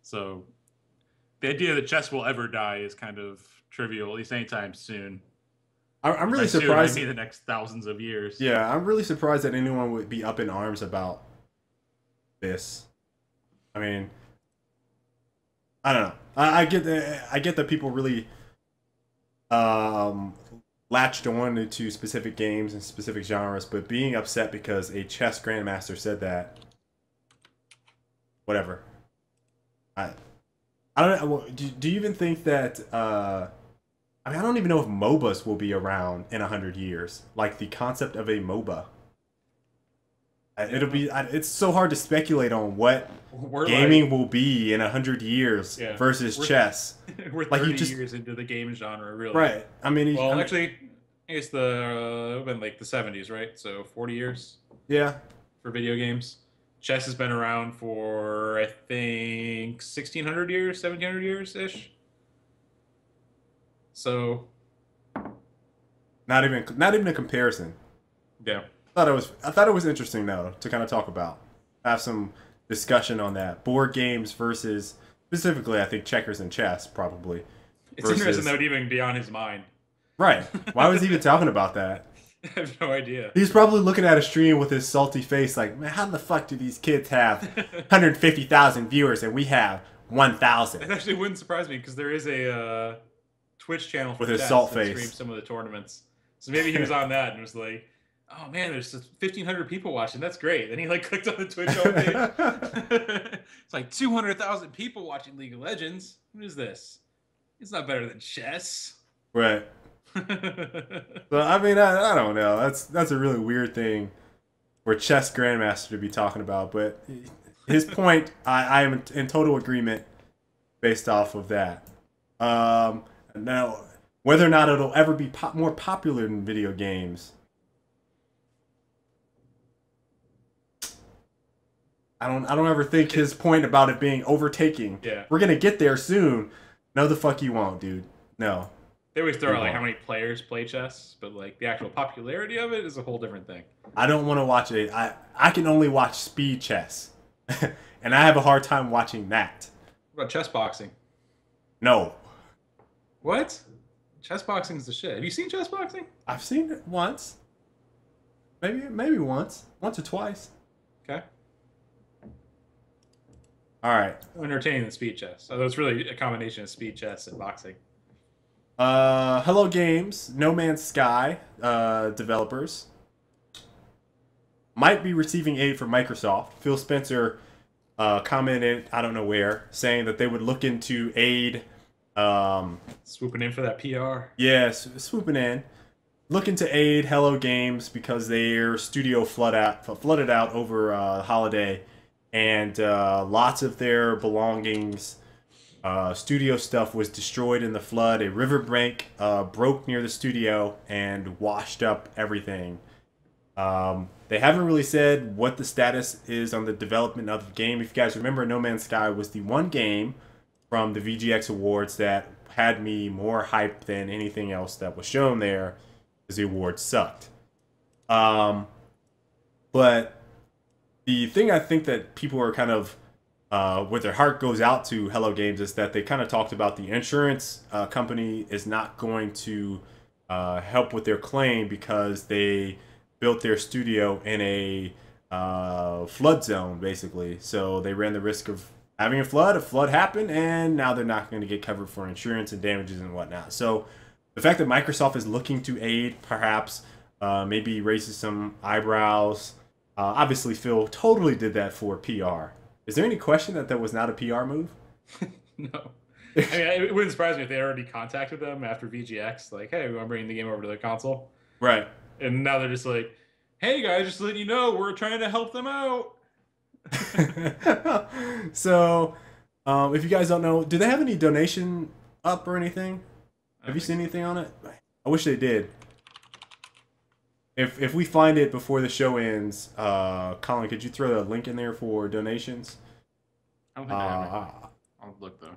[SPEAKER 2] So the idea that chess will ever die is kind of trivial, at least anytime soon.
[SPEAKER 1] I'm really surprised.
[SPEAKER 2] I mean, the next thousands of years.
[SPEAKER 1] Yeah, I'm really surprised that anyone would be up in arms about this. I mean, I don't know. I get that people really latched on to specific games and specific genres, but being upset because a chess grandmaster said that, whatever. I don't know. Do you even think that? I mean, I don't even know if MOBAs will be around in 100 years. Like the concept of a MOBA. It'll be. It's so hard to speculate on what gaming will be in 100 years versus chess.
[SPEAKER 2] We're 30 years into the game genre, really.
[SPEAKER 1] Right. I mean,
[SPEAKER 2] actually, it's been like the 70s, right? So 40 years.
[SPEAKER 1] Yeah.
[SPEAKER 2] For video games, chess has been around for I think 1600 years, 1700 years ish. So,
[SPEAKER 1] not even a comparison.
[SPEAKER 2] Yeah.
[SPEAKER 1] I thought it was interesting though to kind of talk about, have some discussion on that. Board games versus specifically, I think checkers and chess probably.
[SPEAKER 2] It's interesting that would even be on his mind.
[SPEAKER 1] Right. Why was he even talking about that?
[SPEAKER 2] I have no idea.
[SPEAKER 1] He's probably looking at a stream with his salty face, like, man, how the fuck do these kids have 150,000 viewers and we have 1,000?
[SPEAKER 2] It actually wouldn't surprise me because there is a Twitch channel for
[SPEAKER 1] with his salt face
[SPEAKER 2] streams some of the tournaments. So maybe he was on that and was like, "Oh man, there's 1,500 people watching. That's great." Then he like clicked on the Twitch homepage. It's like 200,000 people watching League of Legends. What is this? It's not better than chess.
[SPEAKER 1] Right. So I mean, I don't know. That's a really weird thing for chess grandmaster to be talking about. But his point, I am in total agreement based off of that. Now, whether or not it'll ever be more popular in video games, I don't ever think his point about it being overtaking.
[SPEAKER 2] Yeah.
[SPEAKER 1] We're gonna get there soon. No, the fuck you won't, dude. No.
[SPEAKER 2] They always throw out like how many players play chess, but like the actual popularity of it is a whole different thing.
[SPEAKER 1] I don't want to watch it. I can only watch speed chess, and I have a hard time watching that.
[SPEAKER 2] What about chess boxing?
[SPEAKER 1] No.
[SPEAKER 2] What? Chess boxing's the shit. Have you seen chess boxing?
[SPEAKER 1] I've seen it once. Maybe once or twice.
[SPEAKER 2] Okay.
[SPEAKER 1] All right.
[SPEAKER 2] Entertaining than speed chess. So it's really a combination of speed chess and boxing.
[SPEAKER 1] Hello Games, No Man's Sky developers might be receiving aid from Microsoft. Phil Spencer commented, I don't know where, saying that they would look into aid.
[SPEAKER 2] Swooping in for that PR.
[SPEAKER 1] Yes, swooping in. Looking to aid Hello Games because their studio flooded out over holiday, and lots of their belongings, studio stuff was destroyed in the flood. A riverbank broke near the studio and washed up everything. They haven't really said what the status is on the development of the game. If you guys remember, No Man's Sky was the one game from the VGX Awards that had me more hyped than anything else that was shown there, because the awards sucked. But The thing I think that people are kind of what their heart goes out to Hello Games is that they kind of talked about the insurance company is not going to help with their claim because they built their studio in a flood zone, basically. So they ran the risk of having a flood. A flood happened, and now they're not going to get covered for insurance and damages and whatnot. So the fact that Microsoft is looking to aid, perhaps, maybe raises some eyebrows. Obviously, Phil totally did that for PR. Is there any question that that was not a PR move?
[SPEAKER 2] No. I mean, it wouldn't surprise me if they already contacted them after VGX, like, hey, we want to bring the game over to the console.
[SPEAKER 1] Right.
[SPEAKER 2] And now they're just like, hey, guys, just letting you know, we're trying to help them out.
[SPEAKER 1] So, if you guys don't know, do they have any donation up or anything? Have you seen anything on it? I wish they did. If we find it before the show ends, Colin, could you throw a link in there for donations?
[SPEAKER 2] I don't think I have it. I'll look, though.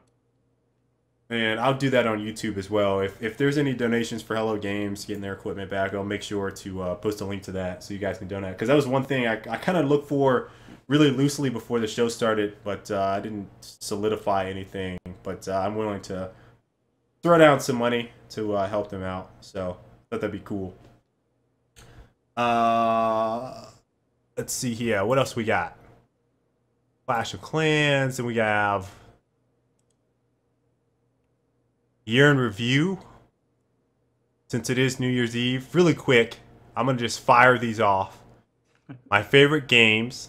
[SPEAKER 1] And I'll do that on YouTube as well. If there's any donations for Hello Games getting their equipment back, I'll make sure to post a link to that so you guys can donate. Because that was one thing I kind of looked for really loosely before the show started, but I didn't solidify anything. But I'm willing to throw down some money to help them out. So I thought that'd be cool. Let's see here. What else we got? Clash of Clans, and we have year in review. Since it is New Year's Eve, really quick, I'm gonna just fire these off. My favorite games,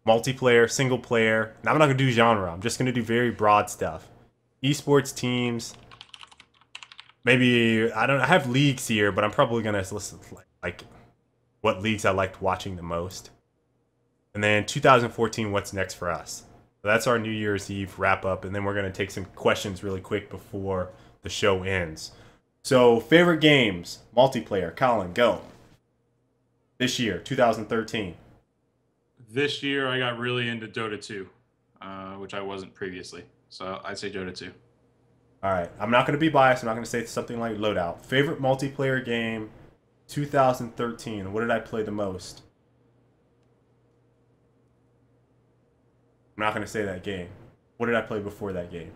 [SPEAKER 1] multiplayer, single player. And I'm not gonna do genre. I'm just gonna do very broad stuff. Esports teams. Maybe I have leagues here, but I'm probably gonna listen like what leagues I liked watching the most. And then 2014, what's next for us? So that's our New Year's Eve wrap up, and then we're gonna take some questions really quick before the show ends. So favorite games, multiplayer. Colin, go. This year, 2013.
[SPEAKER 2] This year, I got really into Dota 2, which I wasn't previously. So I'd say Dota 2.
[SPEAKER 1] All right, I'm not gonna be biased. I'm not gonna say something like Loadout. Favorite multiplayer game, 2013. What did I play the most? I'm not going to say that game. What did I play before that game?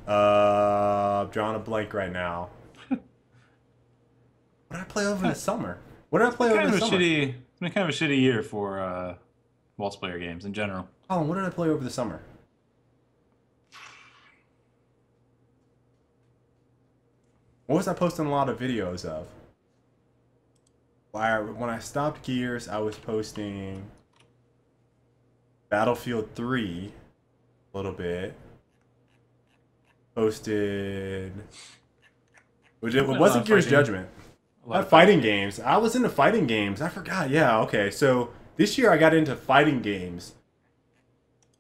[SPEAKER 1] I'm drawing a blank right now. What did I play over the summer? What did I play over the summer?
[SPEAKER 2] It's been kind of a shitty year for multiplayer games in general.
[SPEAKER 1] Oh, what did I play over the summer? What was I posting a lot of videos of? When I stopped Gears, I was posting Battlefield 3 a little bit. Posted... It wasn't Gears Judgment. Fighting games. I was into fighting games. I forgot. Yeah, okay. So this year I got into fighting games.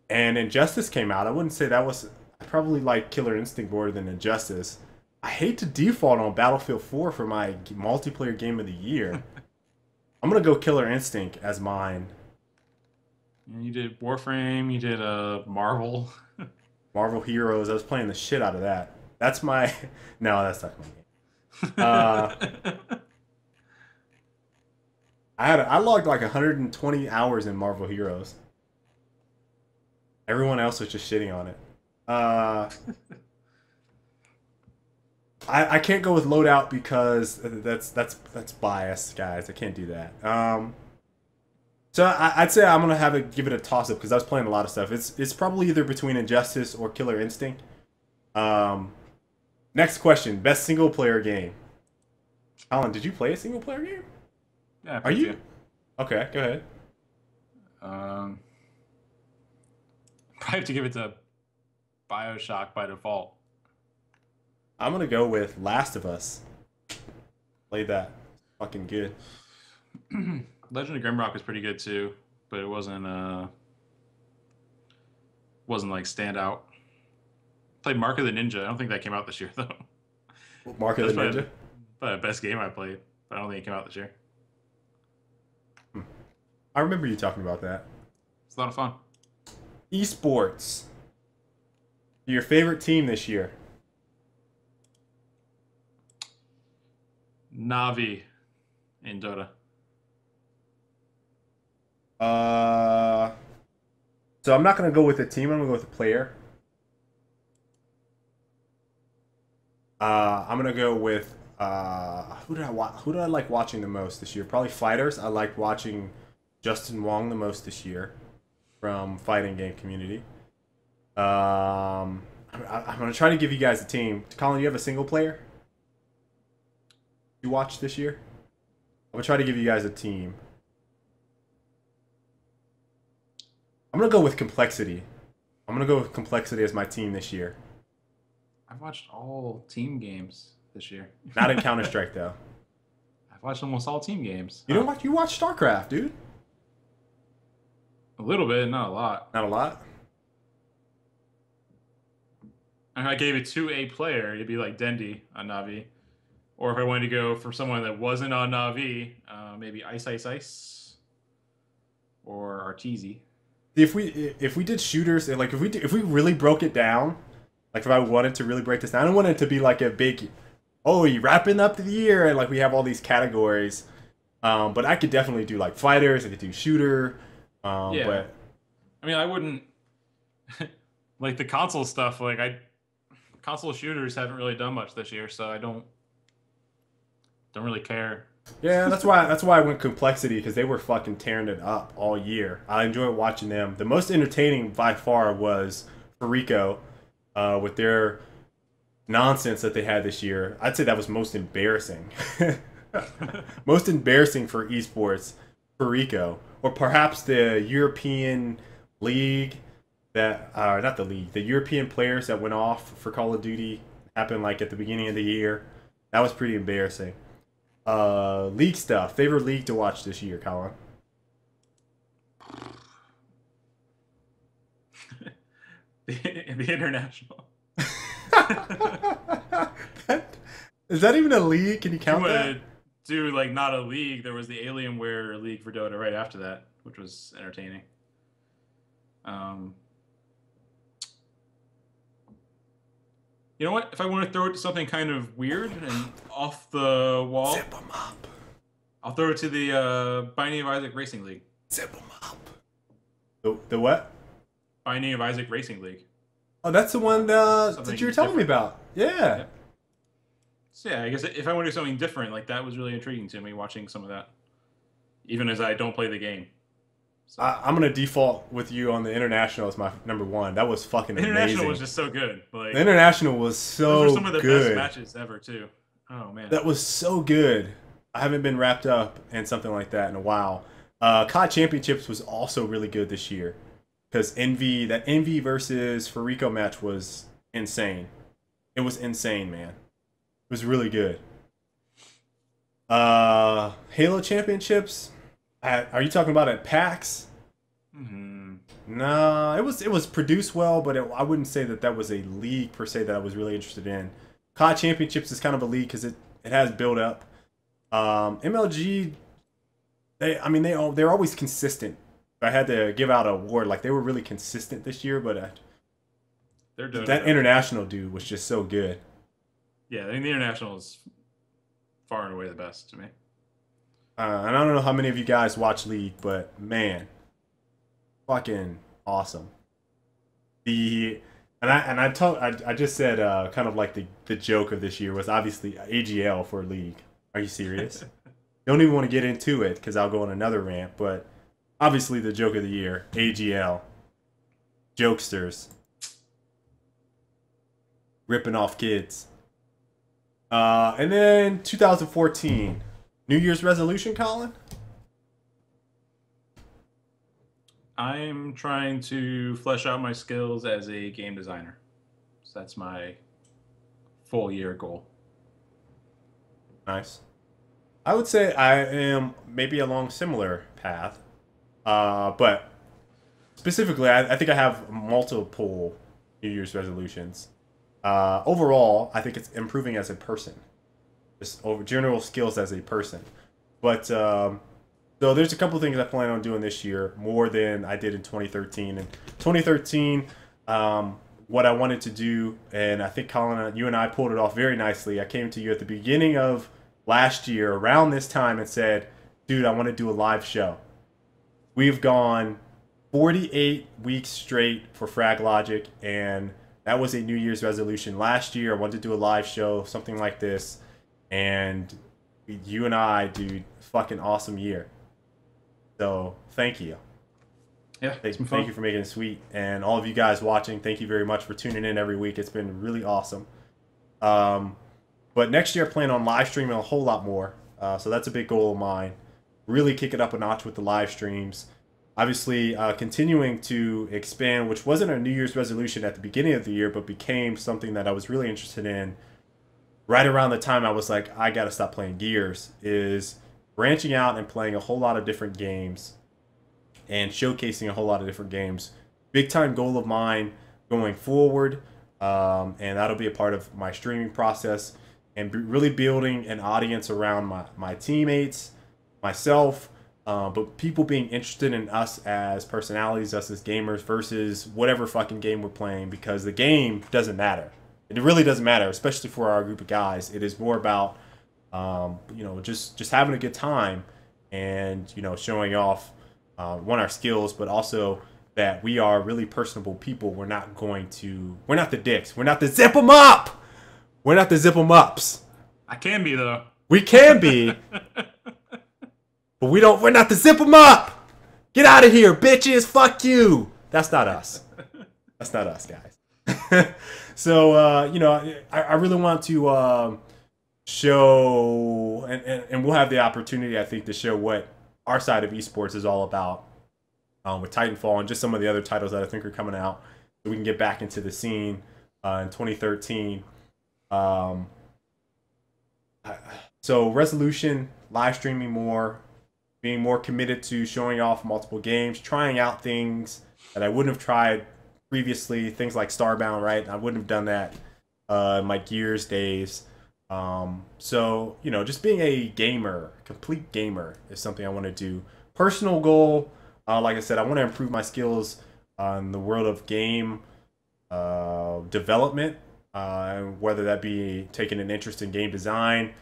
[SPEAKER 1] And Injustice came out. I wouldn't say that was... I probably like Killer Instinct more than Injustice. I hate to default on Battlefield 4 for my multiplayer game of the year. I'm going to go Killer Instinct as mine.
[SPEAKER 2] You did Warframe, you did Marvel.
[SPEAKER 1] Marvel Heroes. I was playing the shit out of that. That's my... No, that's not my game. I logged like 120 hours in Marvel Heroes. Everyone else was just shitting on it. I can't go with Loadout because that's biased, guys. I can't do that. So I'd say I'm gonna give it a toss up because I was playing a lot of stuff. It's probably either between Injustice or Killer Instinct. Next question: best single player game. Alan, did you play a single player game?
[SPEAKER 2] Yeah.
[SPEAKER 1] Are you? Okay, go ahead.
[SPEAKER 2] Probably have to give it to BioShock by default.
[SPEAKER 1] I'm gonna go with Last of Us. Played that. Fucking good.
[SPEAKER 2] Legend of Grimrock was pretty good too, but it wasn't like standout. Played Mark of the Ninja. I don't think that came out this year though.
[SPEAKER 1] Mark of the Ninja?
[SPEAKER 2] Probably the best game I played, but I don't think it came out this year.
[SPEAKER 1] I remember you talking about that.
[SPEAKER 2] It's a lot of fun.
[SPEAKER 1] Esports. Your favorite team this year?
[SPEAKER 2] Navi in Dota.
[SPEAKER 1] So I'm not gonna go with a team. I'm gonna go with a player. I'm gonna go with who did I watch? Who did I like watching the most this year? Probably fighters. I liked watching Justin Wong the most this year from fighting game community. I'm gonna try to give you guys a team. Colin, you have a single player you watched this year? I'm gonna try to give you guys a team. I'm gonna go with Complexity. I'm gonna go with Complexity as my team this year.
[SPEAKER 2] I've watched all team games this year.
[SPEAKER 1] Not in Counter Strike though.
[SPEAKER 2] I've watched almost all team games.
[SPEAKER 1] You don't watch? You watch StarCraft, dude?
[SPEAKER 2] A little bit, not a lot.
[SPEAKER 1] Not a lot.
[SPEAKER 2] And if I gave it to a player, it'd be like Dendi on Navi. Or if I wanted to go for someone that wasn't on Navi, maybe Ice Ice Ice or Arteezy.
[SPEAKER 1] If we did shooters, and like if we really broke it down, like if I wanted to really break this down, I don't want it to be like a big, oh, you wrapping up the year and like we have all these categories. But I could definitely do like fighters. I could do shooter.
[SPEAKER 2] Yeah.
[SPEAKER 1] But
[SPEAKER 2] I mean, I wouldn't like the console stuff. Like console shooters haven't really done much this year, so I don't really care.
[SPEAKER 1] yeah, that's why I went Complexity, because they were fucking tearing it up all year. I enjoyed watching them. The most entertaining by far was Farico, with their nonsense that they had this year. I'd say that was most embarrassing. Most embarrassing for esports, Farico, or perhaps the European League that, not the league, the European players that went off for Call of Duty happened like at the beginning of the year. That was pretty embarrassing. League stuff. Favorite league to watch this year, Colin?
[SPEAKER 2] the international.
[SPEAKER 1] Is that even a league? Can you count that?
[SPEAKER 2] Do like not a league. There was the Alienware League for Dota right after that, which was entertaining. You know what? If I want to throw it to something kind of weird and off the wall,
[SPEAKER 1] Zip 'em up.
[SPEAKER 2] I'll throw it to the Binding of Isaac Racing League.
[SPEAKER 1] Zip 'em up. The what?
[SPEAKER 2] Binding of Isaac Racing League.
[SPEAKER 1] Oh, that's the one that you were telling me about. Yeah.
[SPEAKER 2] Yep. So yeah, I guess if I want to do something different, like that was really intriguing to me watching some of that, even as I don't play the game. So.
[SPEAKER 1] I'm gonna default with you on the international as my number one. That was fucking amazing.
[SPEAKER 2] International was just so good. Like
[SPEAKER 1] the international was so
[SPEAKER 2] those were some of the
[SPEAKER 1] good.
[SPEAKER 2] best matches ever too. Oh man,
[SPEAKER 1] that was so good. I haven't been wrapped up in something like that in a while. COD Championships was also really good this year, because Envy versus Farico match was insane. It was insane, man. It was really good. Halo Championships. Are you talking about at PAX?
[SPEAKER 2] Mm-hmm.
[SPEAKER 1] No, it was produced well, but I wouldn't say that was a league per se that I was really interested in. COD Championships is kind of a league because it has build up. MLG, they're always consistent. If I had to give out an award, like they were really consistent this year, but that international dude was just so good.
[SPEAKER 2] Yeah, I think the international is far and away the best to me.
[SPEAKER 1] And I don't know how many of you guys watch League, but man, fucking awesome. I just said kind of like the joke of this year was obviously AGL for League. Are you serious? Don't even want to get into it because I'll go on another rant, but obviously the joke of the year, AGL. Jokesters. Ripping off kids. And then 2014. New Year's resolution, Colin?
[SPEAKER 2] I'm trying to flesh out my skills as a game designer. So that's my full year goal.
[SPEAKER 1] Nice. I would say I am maybe along similar path. But specifically, I think I have multiple New Year's resolutions. Overall, I think it's improving as a person. Just over general skills as a person. But so there's a couple things I plan on doing this year, more than I did in 2013. In 2013, what I wanted to do, and I think Colin, you and I pulled it off very nicely. I came to you at the beginning of last year around this time and said, dude, I want to do a live show. We've gone 48 weeks straight for Frag Logic, and that was a New Year's resolution last year. I wanted to do a live show, something like this, and you and I, dude, fucking awesome year. So thank you.
[SPEAKER 2] Yeah,
[SPEAKER 1] thank you for making it sweet, and all of you guys watching, thank you very much for tuning in every week. It's been really awesome. But next year I plan on live streaming a whole lot more, so that's a big goal of mine. Really kick it up a notch with the live streams. Obviously, continuing to expand, which wasn't a New Year's resolution at the beginning of the year, but became something that I was really interested in right around the time I was like, I gotta stop playing Gears, is branching out and playing a whole lot of different games and showcasing a whole lot of different games. Big time goal of mine going forward, and that'll be a part of my streaming process, and really building an audience around my teammates, myself, but people being interested in us as personalities, us as gamers, versus whatever fucking game we're playing, because the game doesn't matter. It really doesn't matter, especially for our group of guys. It is more about, you know, just having a good time and, you know, showing off, one, our skills, but also that we are really personable people. We're not the dicks. We're not the zip 'em up. We're not the zip 'em ups.
[SPEAKER 2] I can be, though.
[SPEAKER 1] We can be. But we're not the zip 'em up. Get out of here, bitches. Fuck you. That's not us. That's not us, guys. So, you know, I really want to show, and we'll have the opportunity, I think, to show what our side of esports is all about with Titanfall and just some of the other titles that I think are coming out, so we can get back into the scene in 2013. So resolution, live streaming more, being more committed to showing off multiple games, trying out things that I wouldn't have tried previously, things like Starbound, right? I wouldn't have done that in my Gears days. So, you know, just being a gamer, complete gamer, is something I want to do. Personal goal, like I said, I want to improve my skills in the world of game development, whether that be taking an interest in game design,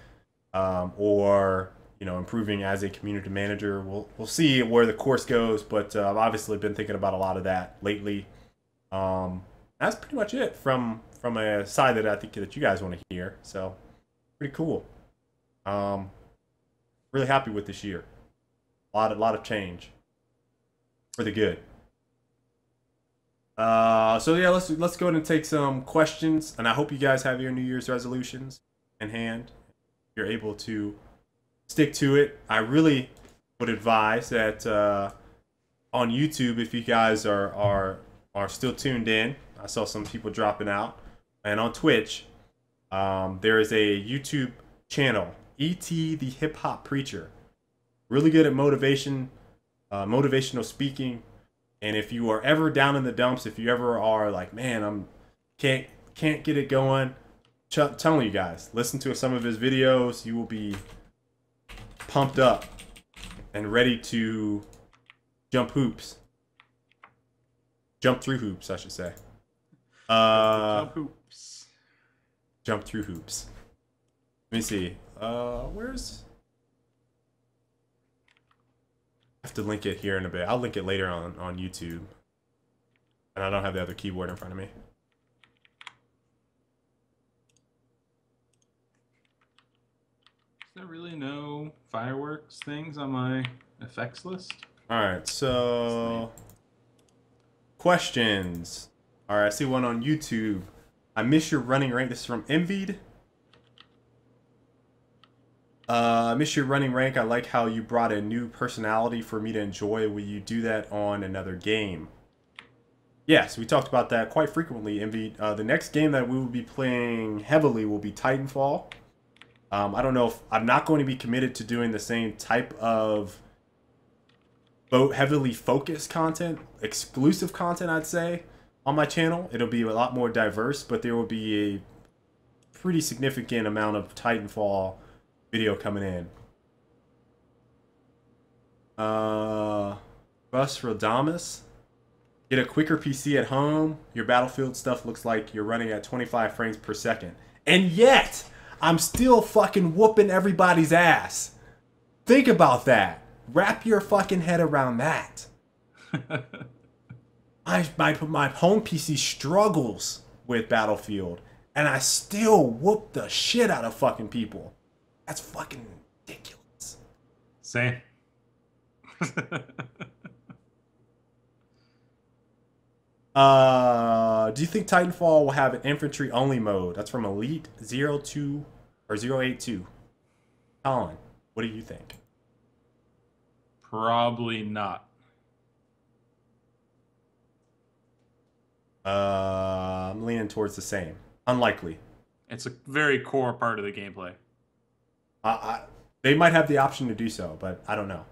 [SPEAKER 1] or, you know, improving as a community manager. We'll see where the course goes, but I've obviously been thinking about a lot of that lately. That's pretty much it from a side that I think that you guys want to hear. So pretty cool. Really happy with this year. A lot of change for the good. So yeah, let's go ahead and take some questions, and I hope you guys have your New Year's resolutions in hand. You're able to stick to it. I really would advise that on YouTube, if you guys are still tuned in. I saw some people dropping out, and on Twitch, there is a YouTube channel, E.T. the Hip Hop Preacher. Really good at motivational speaking. And if you are ever down in the dumps, if you ever are like, man, can't get it going, telling you guys, listen to some of his videos. You will be pumped up and ready to jump through hoops, I should say. Jump through hoops. Let me see. Where's? I have to link it here in a bit. I'll link it later on YouTube. And I don't have the other keyboard in front of me.
[SPEAKER 2] Is there really no fireworks things on my effects list?
[SPEAKER 1] Alright, so questions. Alright, I see one on YouTube. I miss your running rank. This is from Envied. I miss your running rank. I like how you brought a new personality for me to enjoy. Will you do that on another game? Yes, we talked about that quite frequently, Envy. The next game that we will be playing heavily will be Titanfall. I don't know if I'm not going to be committed to doing the same type of heavily focused content, exclusive content, I'd say, on my channel. It'll be a lot more diverse, but there will be a pretty significant amount of Titanfall video coming in. Bus Radamus. Get a quicker PC at home. Your Battlefield stuff looks like you're running at 25 frames per second. And yet, I'm still fucking whooping everybody's ass. Think about that. Wrap your fucking head around that. My home PC struggles with Battlefield, and I still whoop the shit out of fucking people. That's fucking ridiculous.
[SPEAKER 2] Same.
[SPEAKER 1] Do you think Titanfall will have an infantry only mode? That's from Elite 02 or 082. Colin, what do you think?
[SPEAKER 2] Probably not.
[SPEAKER 1] I'm leaning towards the same. Unlikely.
[SPEAKER 2] It's a very core part of the gameplay.
[SPEAKER 1] They might have the option to do so, but I don't know.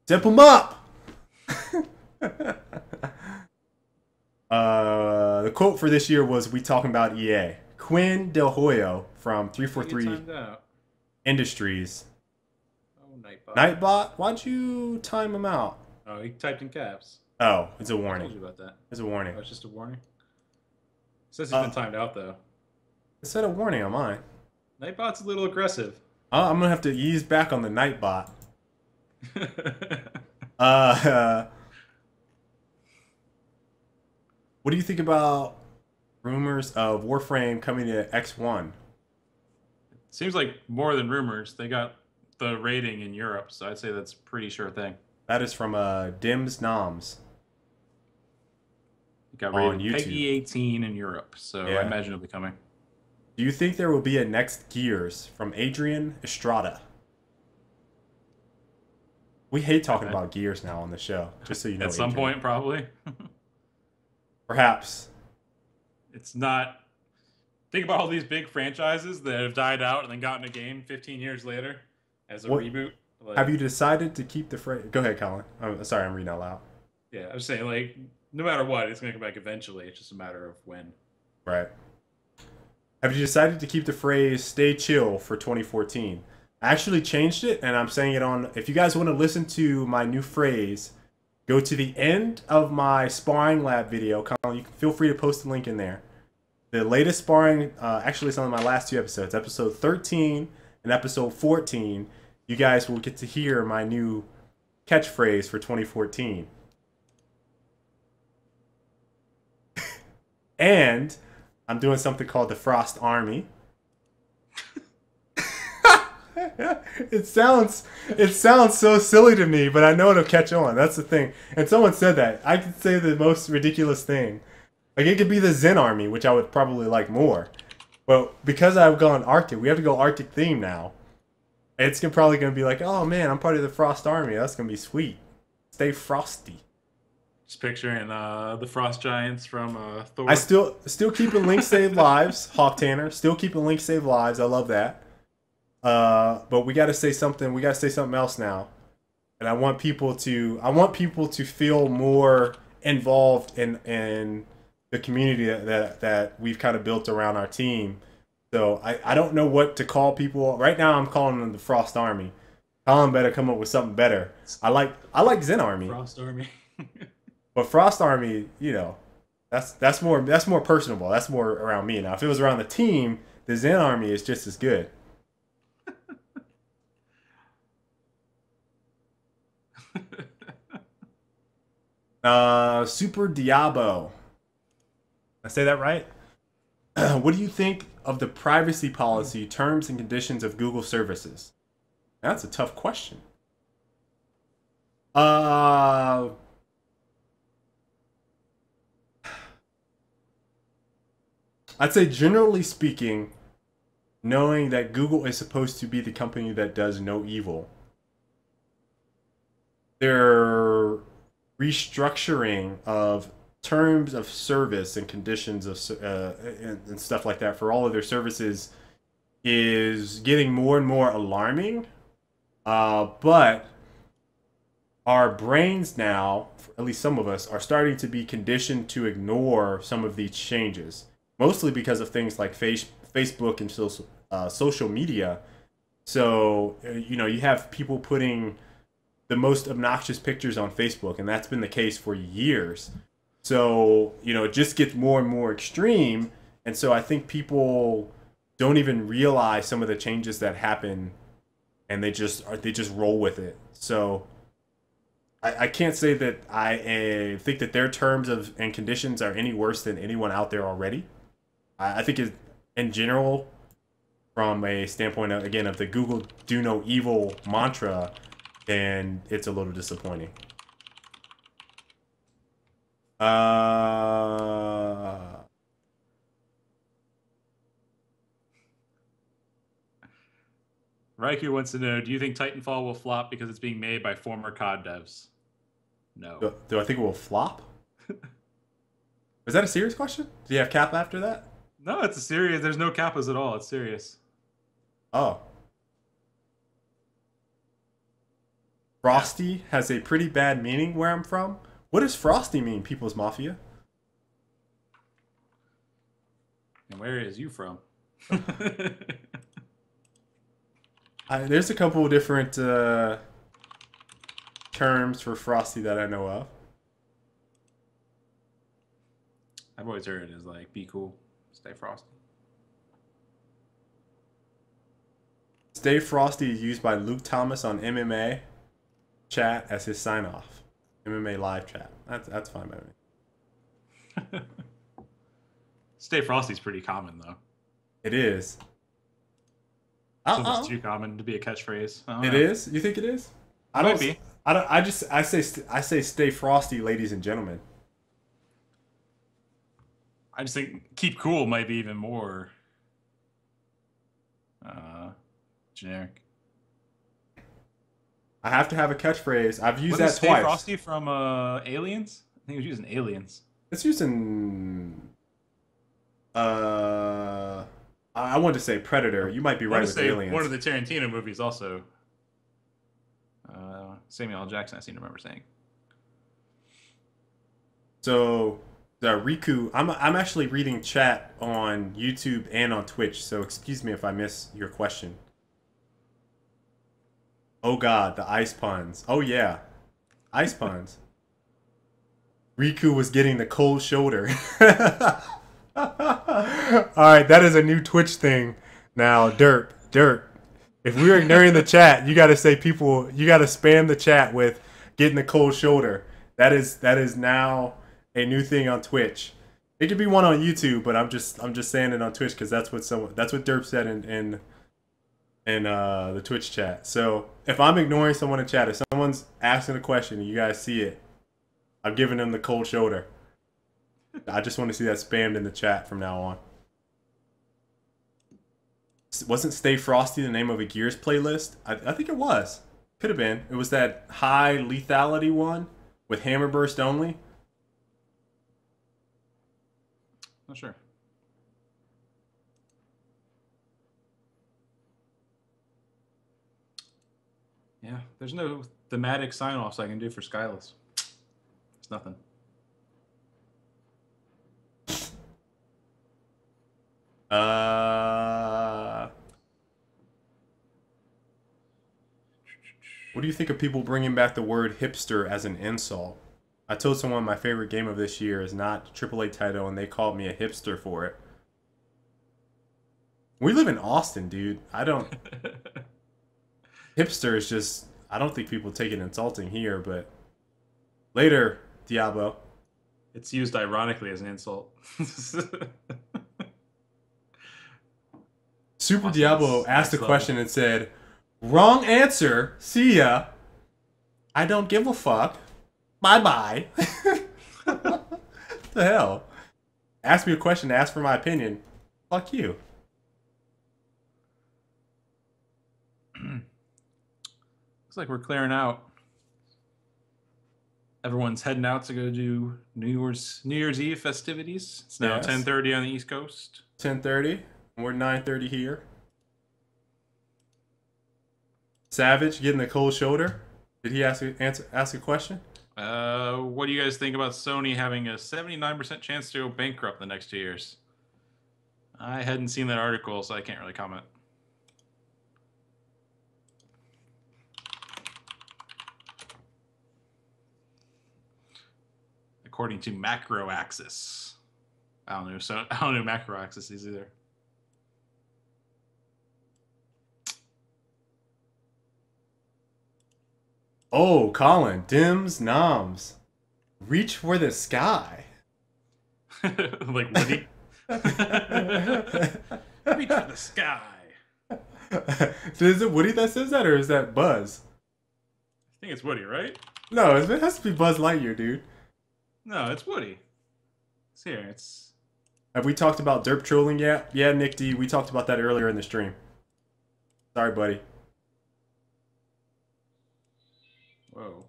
[SPEAKER 1] Zip them up! The quote for this year was, "We talking about EA." Quinn Del Hoyo from 343 Industries.
[SPEAKER 2] Oh, Nightbot.
[SPEAKER 1] Nightbot? Why'd you time him out?
[SPEAKER 2] Oh, he typed in caps.
[SPEAKER 1] Oh, it's a
[SPEAKER 2] I
[SPEAKER 1] warning.
[SPEAKER 2] told you about that.
[SPEAKER 1] It's a warning.
[SPEAKER 2] Oh, it's just a warning? It says he's been timed out, though.
[SPEAKER 1] It said a warning on mine.
[SPEAKER 2] Nightbot's a little aggressive.
[SPEAKER 1] I'm gonna have to ease back on the Nightbot. What do you think about rumors of Warframe coming to X1?
[SPEAKER 2] Seems like more than rumors. They got the rating in Europe, so I'd say that's a pretty sure thing.
[SPEAKER 1] That is from Dims Noms.
[SPEAKER 2] It got
[SPEAKER 1] On
[SPEAKER 2] rated
[SPEAKER 1] YouTube.
[SPEAKER 2] Peggy 18 in Europe, so
[SPEAKER 1] Yeah.
[SPEAKER 2] I imagine it'll be coming.
[SPEAKER 1] Do you think there will be a next Gears? From Adrian Estrada. We hate talking about Gears now on the show, just so you know.
[SPEAKER 2] At some
[SPEAKER 1] Adrian.
[SPEAKER 2] point, probably.
[SPEAKER 1] Perhaps.
[SPEAKER 2] It's not... Think about all these big franchises that have died out and then gotten a game 15 years later as a reboot. Like,
[SPEAKER 1] have you decided to keep the phrase? Go ahead, Colin. I'm sorry, I'm reading out loud.
[SPEAKER 2] Yeah, I was saying, like, no matter what, it's going to come back eventually. It's just a matter of when.
[SPEAKER 1] Right. Have you decided to keep the phrase "stay chill" for 2014? I actually changed it, and I'm saying it on... If you guys want to listen to my new phrase, go to the end of my sparring lab video. Colin, you can feel free to post a link in there. The latest sparring, actually it's on my last two episodes, episode 13 and episode 14. You guys will get to hear my new catchphrase for 2014. And I'm doing something called the Frost Army. It sounds so silly to me, but I know it'll catch on. That's the thing. And someone said that. I could say the most ridiculous thing. Like, it could be the Zen Army, which I would probably like more. But because I've gone Arctic, we have to go Arctic theme now. It's probably going to be like, oh man, I'm part of the Frost Army. That's going to be sweet. Stay frosty.
[SPEAKER 2] Just picturing the Frost Giants from Thor.
[SPEAKER 1] I still keeping Link Save Lives, Hawk Tanner. Still keeping Link Save Lives. I love that. But we got to say something. We got to say something else now. And I want people to feel more involved in the community that we've kind of built around our team. So I don't know what to call people. Right now I'm calling them the Frost Army. Colin better come up with something better. I like Zen Army.
[SPEAKER 2] Frost Army.
[SPEAKER 1] But Frost Army, you know, that's more personable. That's more around me. Now if it was around the team, the Zen Army is just as good. Super Diabo. I say that right? What do you think of the privacy policy, terms and conditions of Google services? That's a tough question. I'd say generally speaking, knowing that Google is supposed to be the company that does no evil, their restructuring of terms of service and conditions of and stuff like that for all of their services is getting more and more alarming. But our brains now, at least some of us, are starting to be conditioned to ignore some of these changes, mostly because of things like Facebook and social media. So, you know, you have people putting the most obnoxious pictures on Facebook, and that's been the case for years. So, you know, it just gets more and more extreme, And so I think people don't even realize some of the changes that happen, and they just roll with it. So I can't say that I think that their terms of and conditions are any worse than anyone out there already. I think in general, from a standpoint of, again, of the Google do no evil mantra, then it's a little disappointing.
[SPEAKER 2] Raiku wants to know, do you think Titanfall will flop because it's being made by former COD devs? No.
[SPEAKER 1] Do I think it will flop? Is that a serious question? Do you have cap after that?
[SPEAKER 2] No, it's a serious. There's no kappas at all. It's serious.
[SPEAKER 1] Oh. Frosty has a pretty bad meaning where I'm from. What does Frosty mean, People's Mafia?
[SPEAKER 2] And where is you from?
[SPEAKER 1] There's a couple of different terms for Frosty that I know of.
[SPEAKER 2] I've always heard it as like, be cool, stay frosty.
[SPEAKER 1] Stay Frosty is used by Luke Thomas on MMA chat as his sign-off. MMA live chat. That's fine by me.
[SPEAKER 2] Stay frosty's pretty common though.
[SPEAKER 1] It is.
[SPEAKER 2] It's too common to be a catchphrase.
[SPEAKER 1] It is? You think it is? I
[SPEAKER 2] might be.
[SPEAKER 1] I say stay frosty, ladies and gentlemen.
[SPEAKER 2] I just think keep cool might be even more generic.
[SPEAKER 1] I have to have a catchphrrise. I've used
[SPEAKER 2] Wasn't
[SPEAKER 1] that
[SPEAKER 2] Stay
[SPEAKER 1] twice.
[SPEAKER 2] Frosty from Aliens? I think it was using Aliens.
[SPEAKER 1] It's using I wanted to say Predator. You might be right with Aliens.
[SPEAKER 2] One of the Tarantino movies also. Samuel L. Jackson, I seem to remember saying.
[SPEAKER 1] So the Riku, I'm actually reading chat on YouTube and on Twitch, so excuse me if I miss your question. Oh god, the ice puns. Oh yeah, ice puns. Riku was getting the cold shoulder. Alright, that is a new Twitch thing. Now, Derp. If we are ignoring the chat, you gotta say you gotta spam the chat with getting the cold shoulder. That is now a new thing on Twitch. It could be one on YouTube, but I'm just saying it on Twitch because that's what Derp said in the Twitch chat. So if I'm ignoring someone in chat, if someone's asking a question and you guys see it, I'm giving them the cold shoulder. I just want to see that spammed in the chat from now on. Wasn't Stay Frosty the name of a Gears playlist? I think it was. Could have been. It was that high lethality one with hammer burst only.
[SPEAKER 2] Not sure. Yeah, there's no thematic sign-offs I can do for Skyllus. It's nothing.
[SPEAKER 1] What do you think of people bringing back the word hipster as an insult? I told someone my favorite game of this year is not AAA title, and they called me a hipster for it. We live in Austin, dude. I don't... Hipster is just... I don't think people take it insulting here, but... Later, Diablo.
[SPEAKER 2] It's used ironically as an insult.
[SPEAKER 1] Super Diablo asked a question and said, "Wrong answer. See ya. I don't give a fuck. Bye-bye." What the hell? Ask me a question, ask for my opinion. Fuck you.
[SPEAKER 2] Looks like we're clearing out. Everyone's heading out to go do New Year's Eve festivities. It's now 10:30 on the East Coast.
[SPEAKER 1] 10:30. We're 9:30 here. Savage getting the cold shoulder. Did he ask a question?
[SPEAKER 2] What do you guys think about Sony having a 79% chance to go bankrupt the next 2 years? I hadn't seen that article, so I can't really comment. According to Macro Axis. I don't know. So I don't know macro accesses either.
[SPEAKER 1] Oh, Colin, dims, noms. Reach for the sky.
[SPEAKER 2] Like Woody. Reach for the sky.
[SPEAKER 1] So is it Woody that says that, or is that Buzz?
[SPEAKER 2] I think it's Woody, right?
[SPEAKER 1] No, it has to be Buzz Lightyear, dude.
[SPEAKER 2] No, it's Woody. It's here. It's.
[SPEAKER 1] Have we talked about DerpTrolling yet? Yeah, Nick D, we talked about that earlier in the stream. Sorry, buddy.
[SPEAKER 2] Whoa.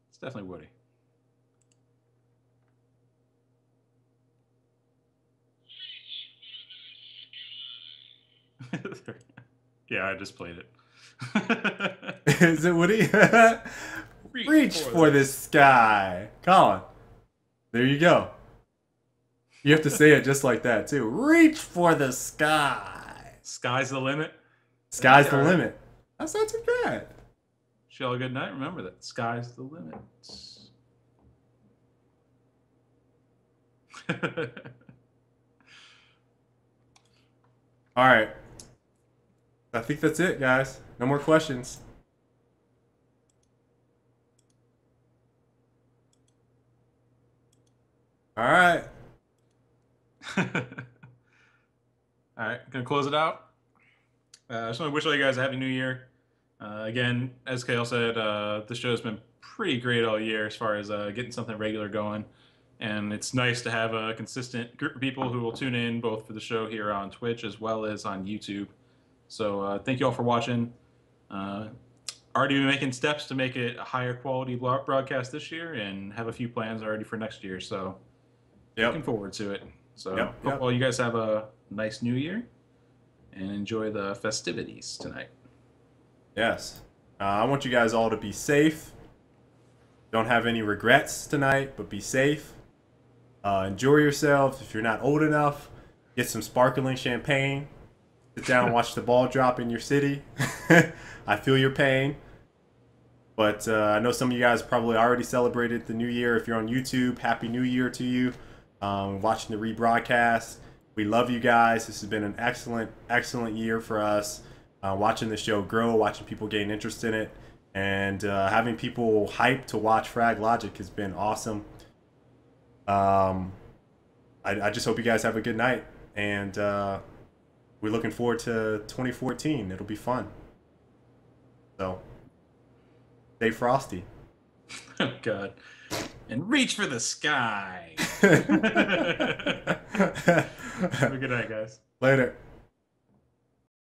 [SPEAKER 2] It's definitely Woody. Yeah, I just played it.
[SPEAKER 1] Is it Woody? Reach for the sky. Colin. There you go. You have to say it just like that, too. Reach for the sky.
[SPEAKER 2] Sky's the limit.
[SPEAKER 1] Sky's the limit. That's not too bad.
[SPEAKER 2] Wish you all a good night. Remember that. Sky's the limit.
[SPEAKER 1] All right. I think that's it, guys. No more questions. All right.
[SPEAKER 2] All right, gonna close it out. I just want to wish all you guys a happy new year. Again, as Kale said, the show's been pretty great all year as far as getting something regular going. And it's nice to have a consistent group of people who will tune in both for the show here on Twitch as well as on YouTube. So thank you all for watching. Already making steps to make it a higher quality broadcast this year and have a few plans already for next year. So looking forward to it. So hope all you guys have a nice new year and enjoy the festivities tonight.
[SPEAKER 1] Yes. I want you guys all to be safe. Don't have any regrets tonight, but be safe. Enjoy yourselves. If you're not old enough, get some sparkling champagne. Sit down and watch the ball drop in your city. I feel your pain. But I know some of you guys probably already celebrated the new year. If you're on YouTube, Happy New Year to you. Watching the rebroadcast. We love you guys. This has been an excellent, excellent year for us. Watching the show grow, watching people gain interest in it, and having people hyped to watch Frag Logic has been awesome. I just hope you guys have a good night, and we're looking forward to 2014. It'll be fun. So, stay frosty.
[SPEAKER 2] Oh, God. And reach for the sky. Have a good night, guys.
[SPEAKER 1] Later.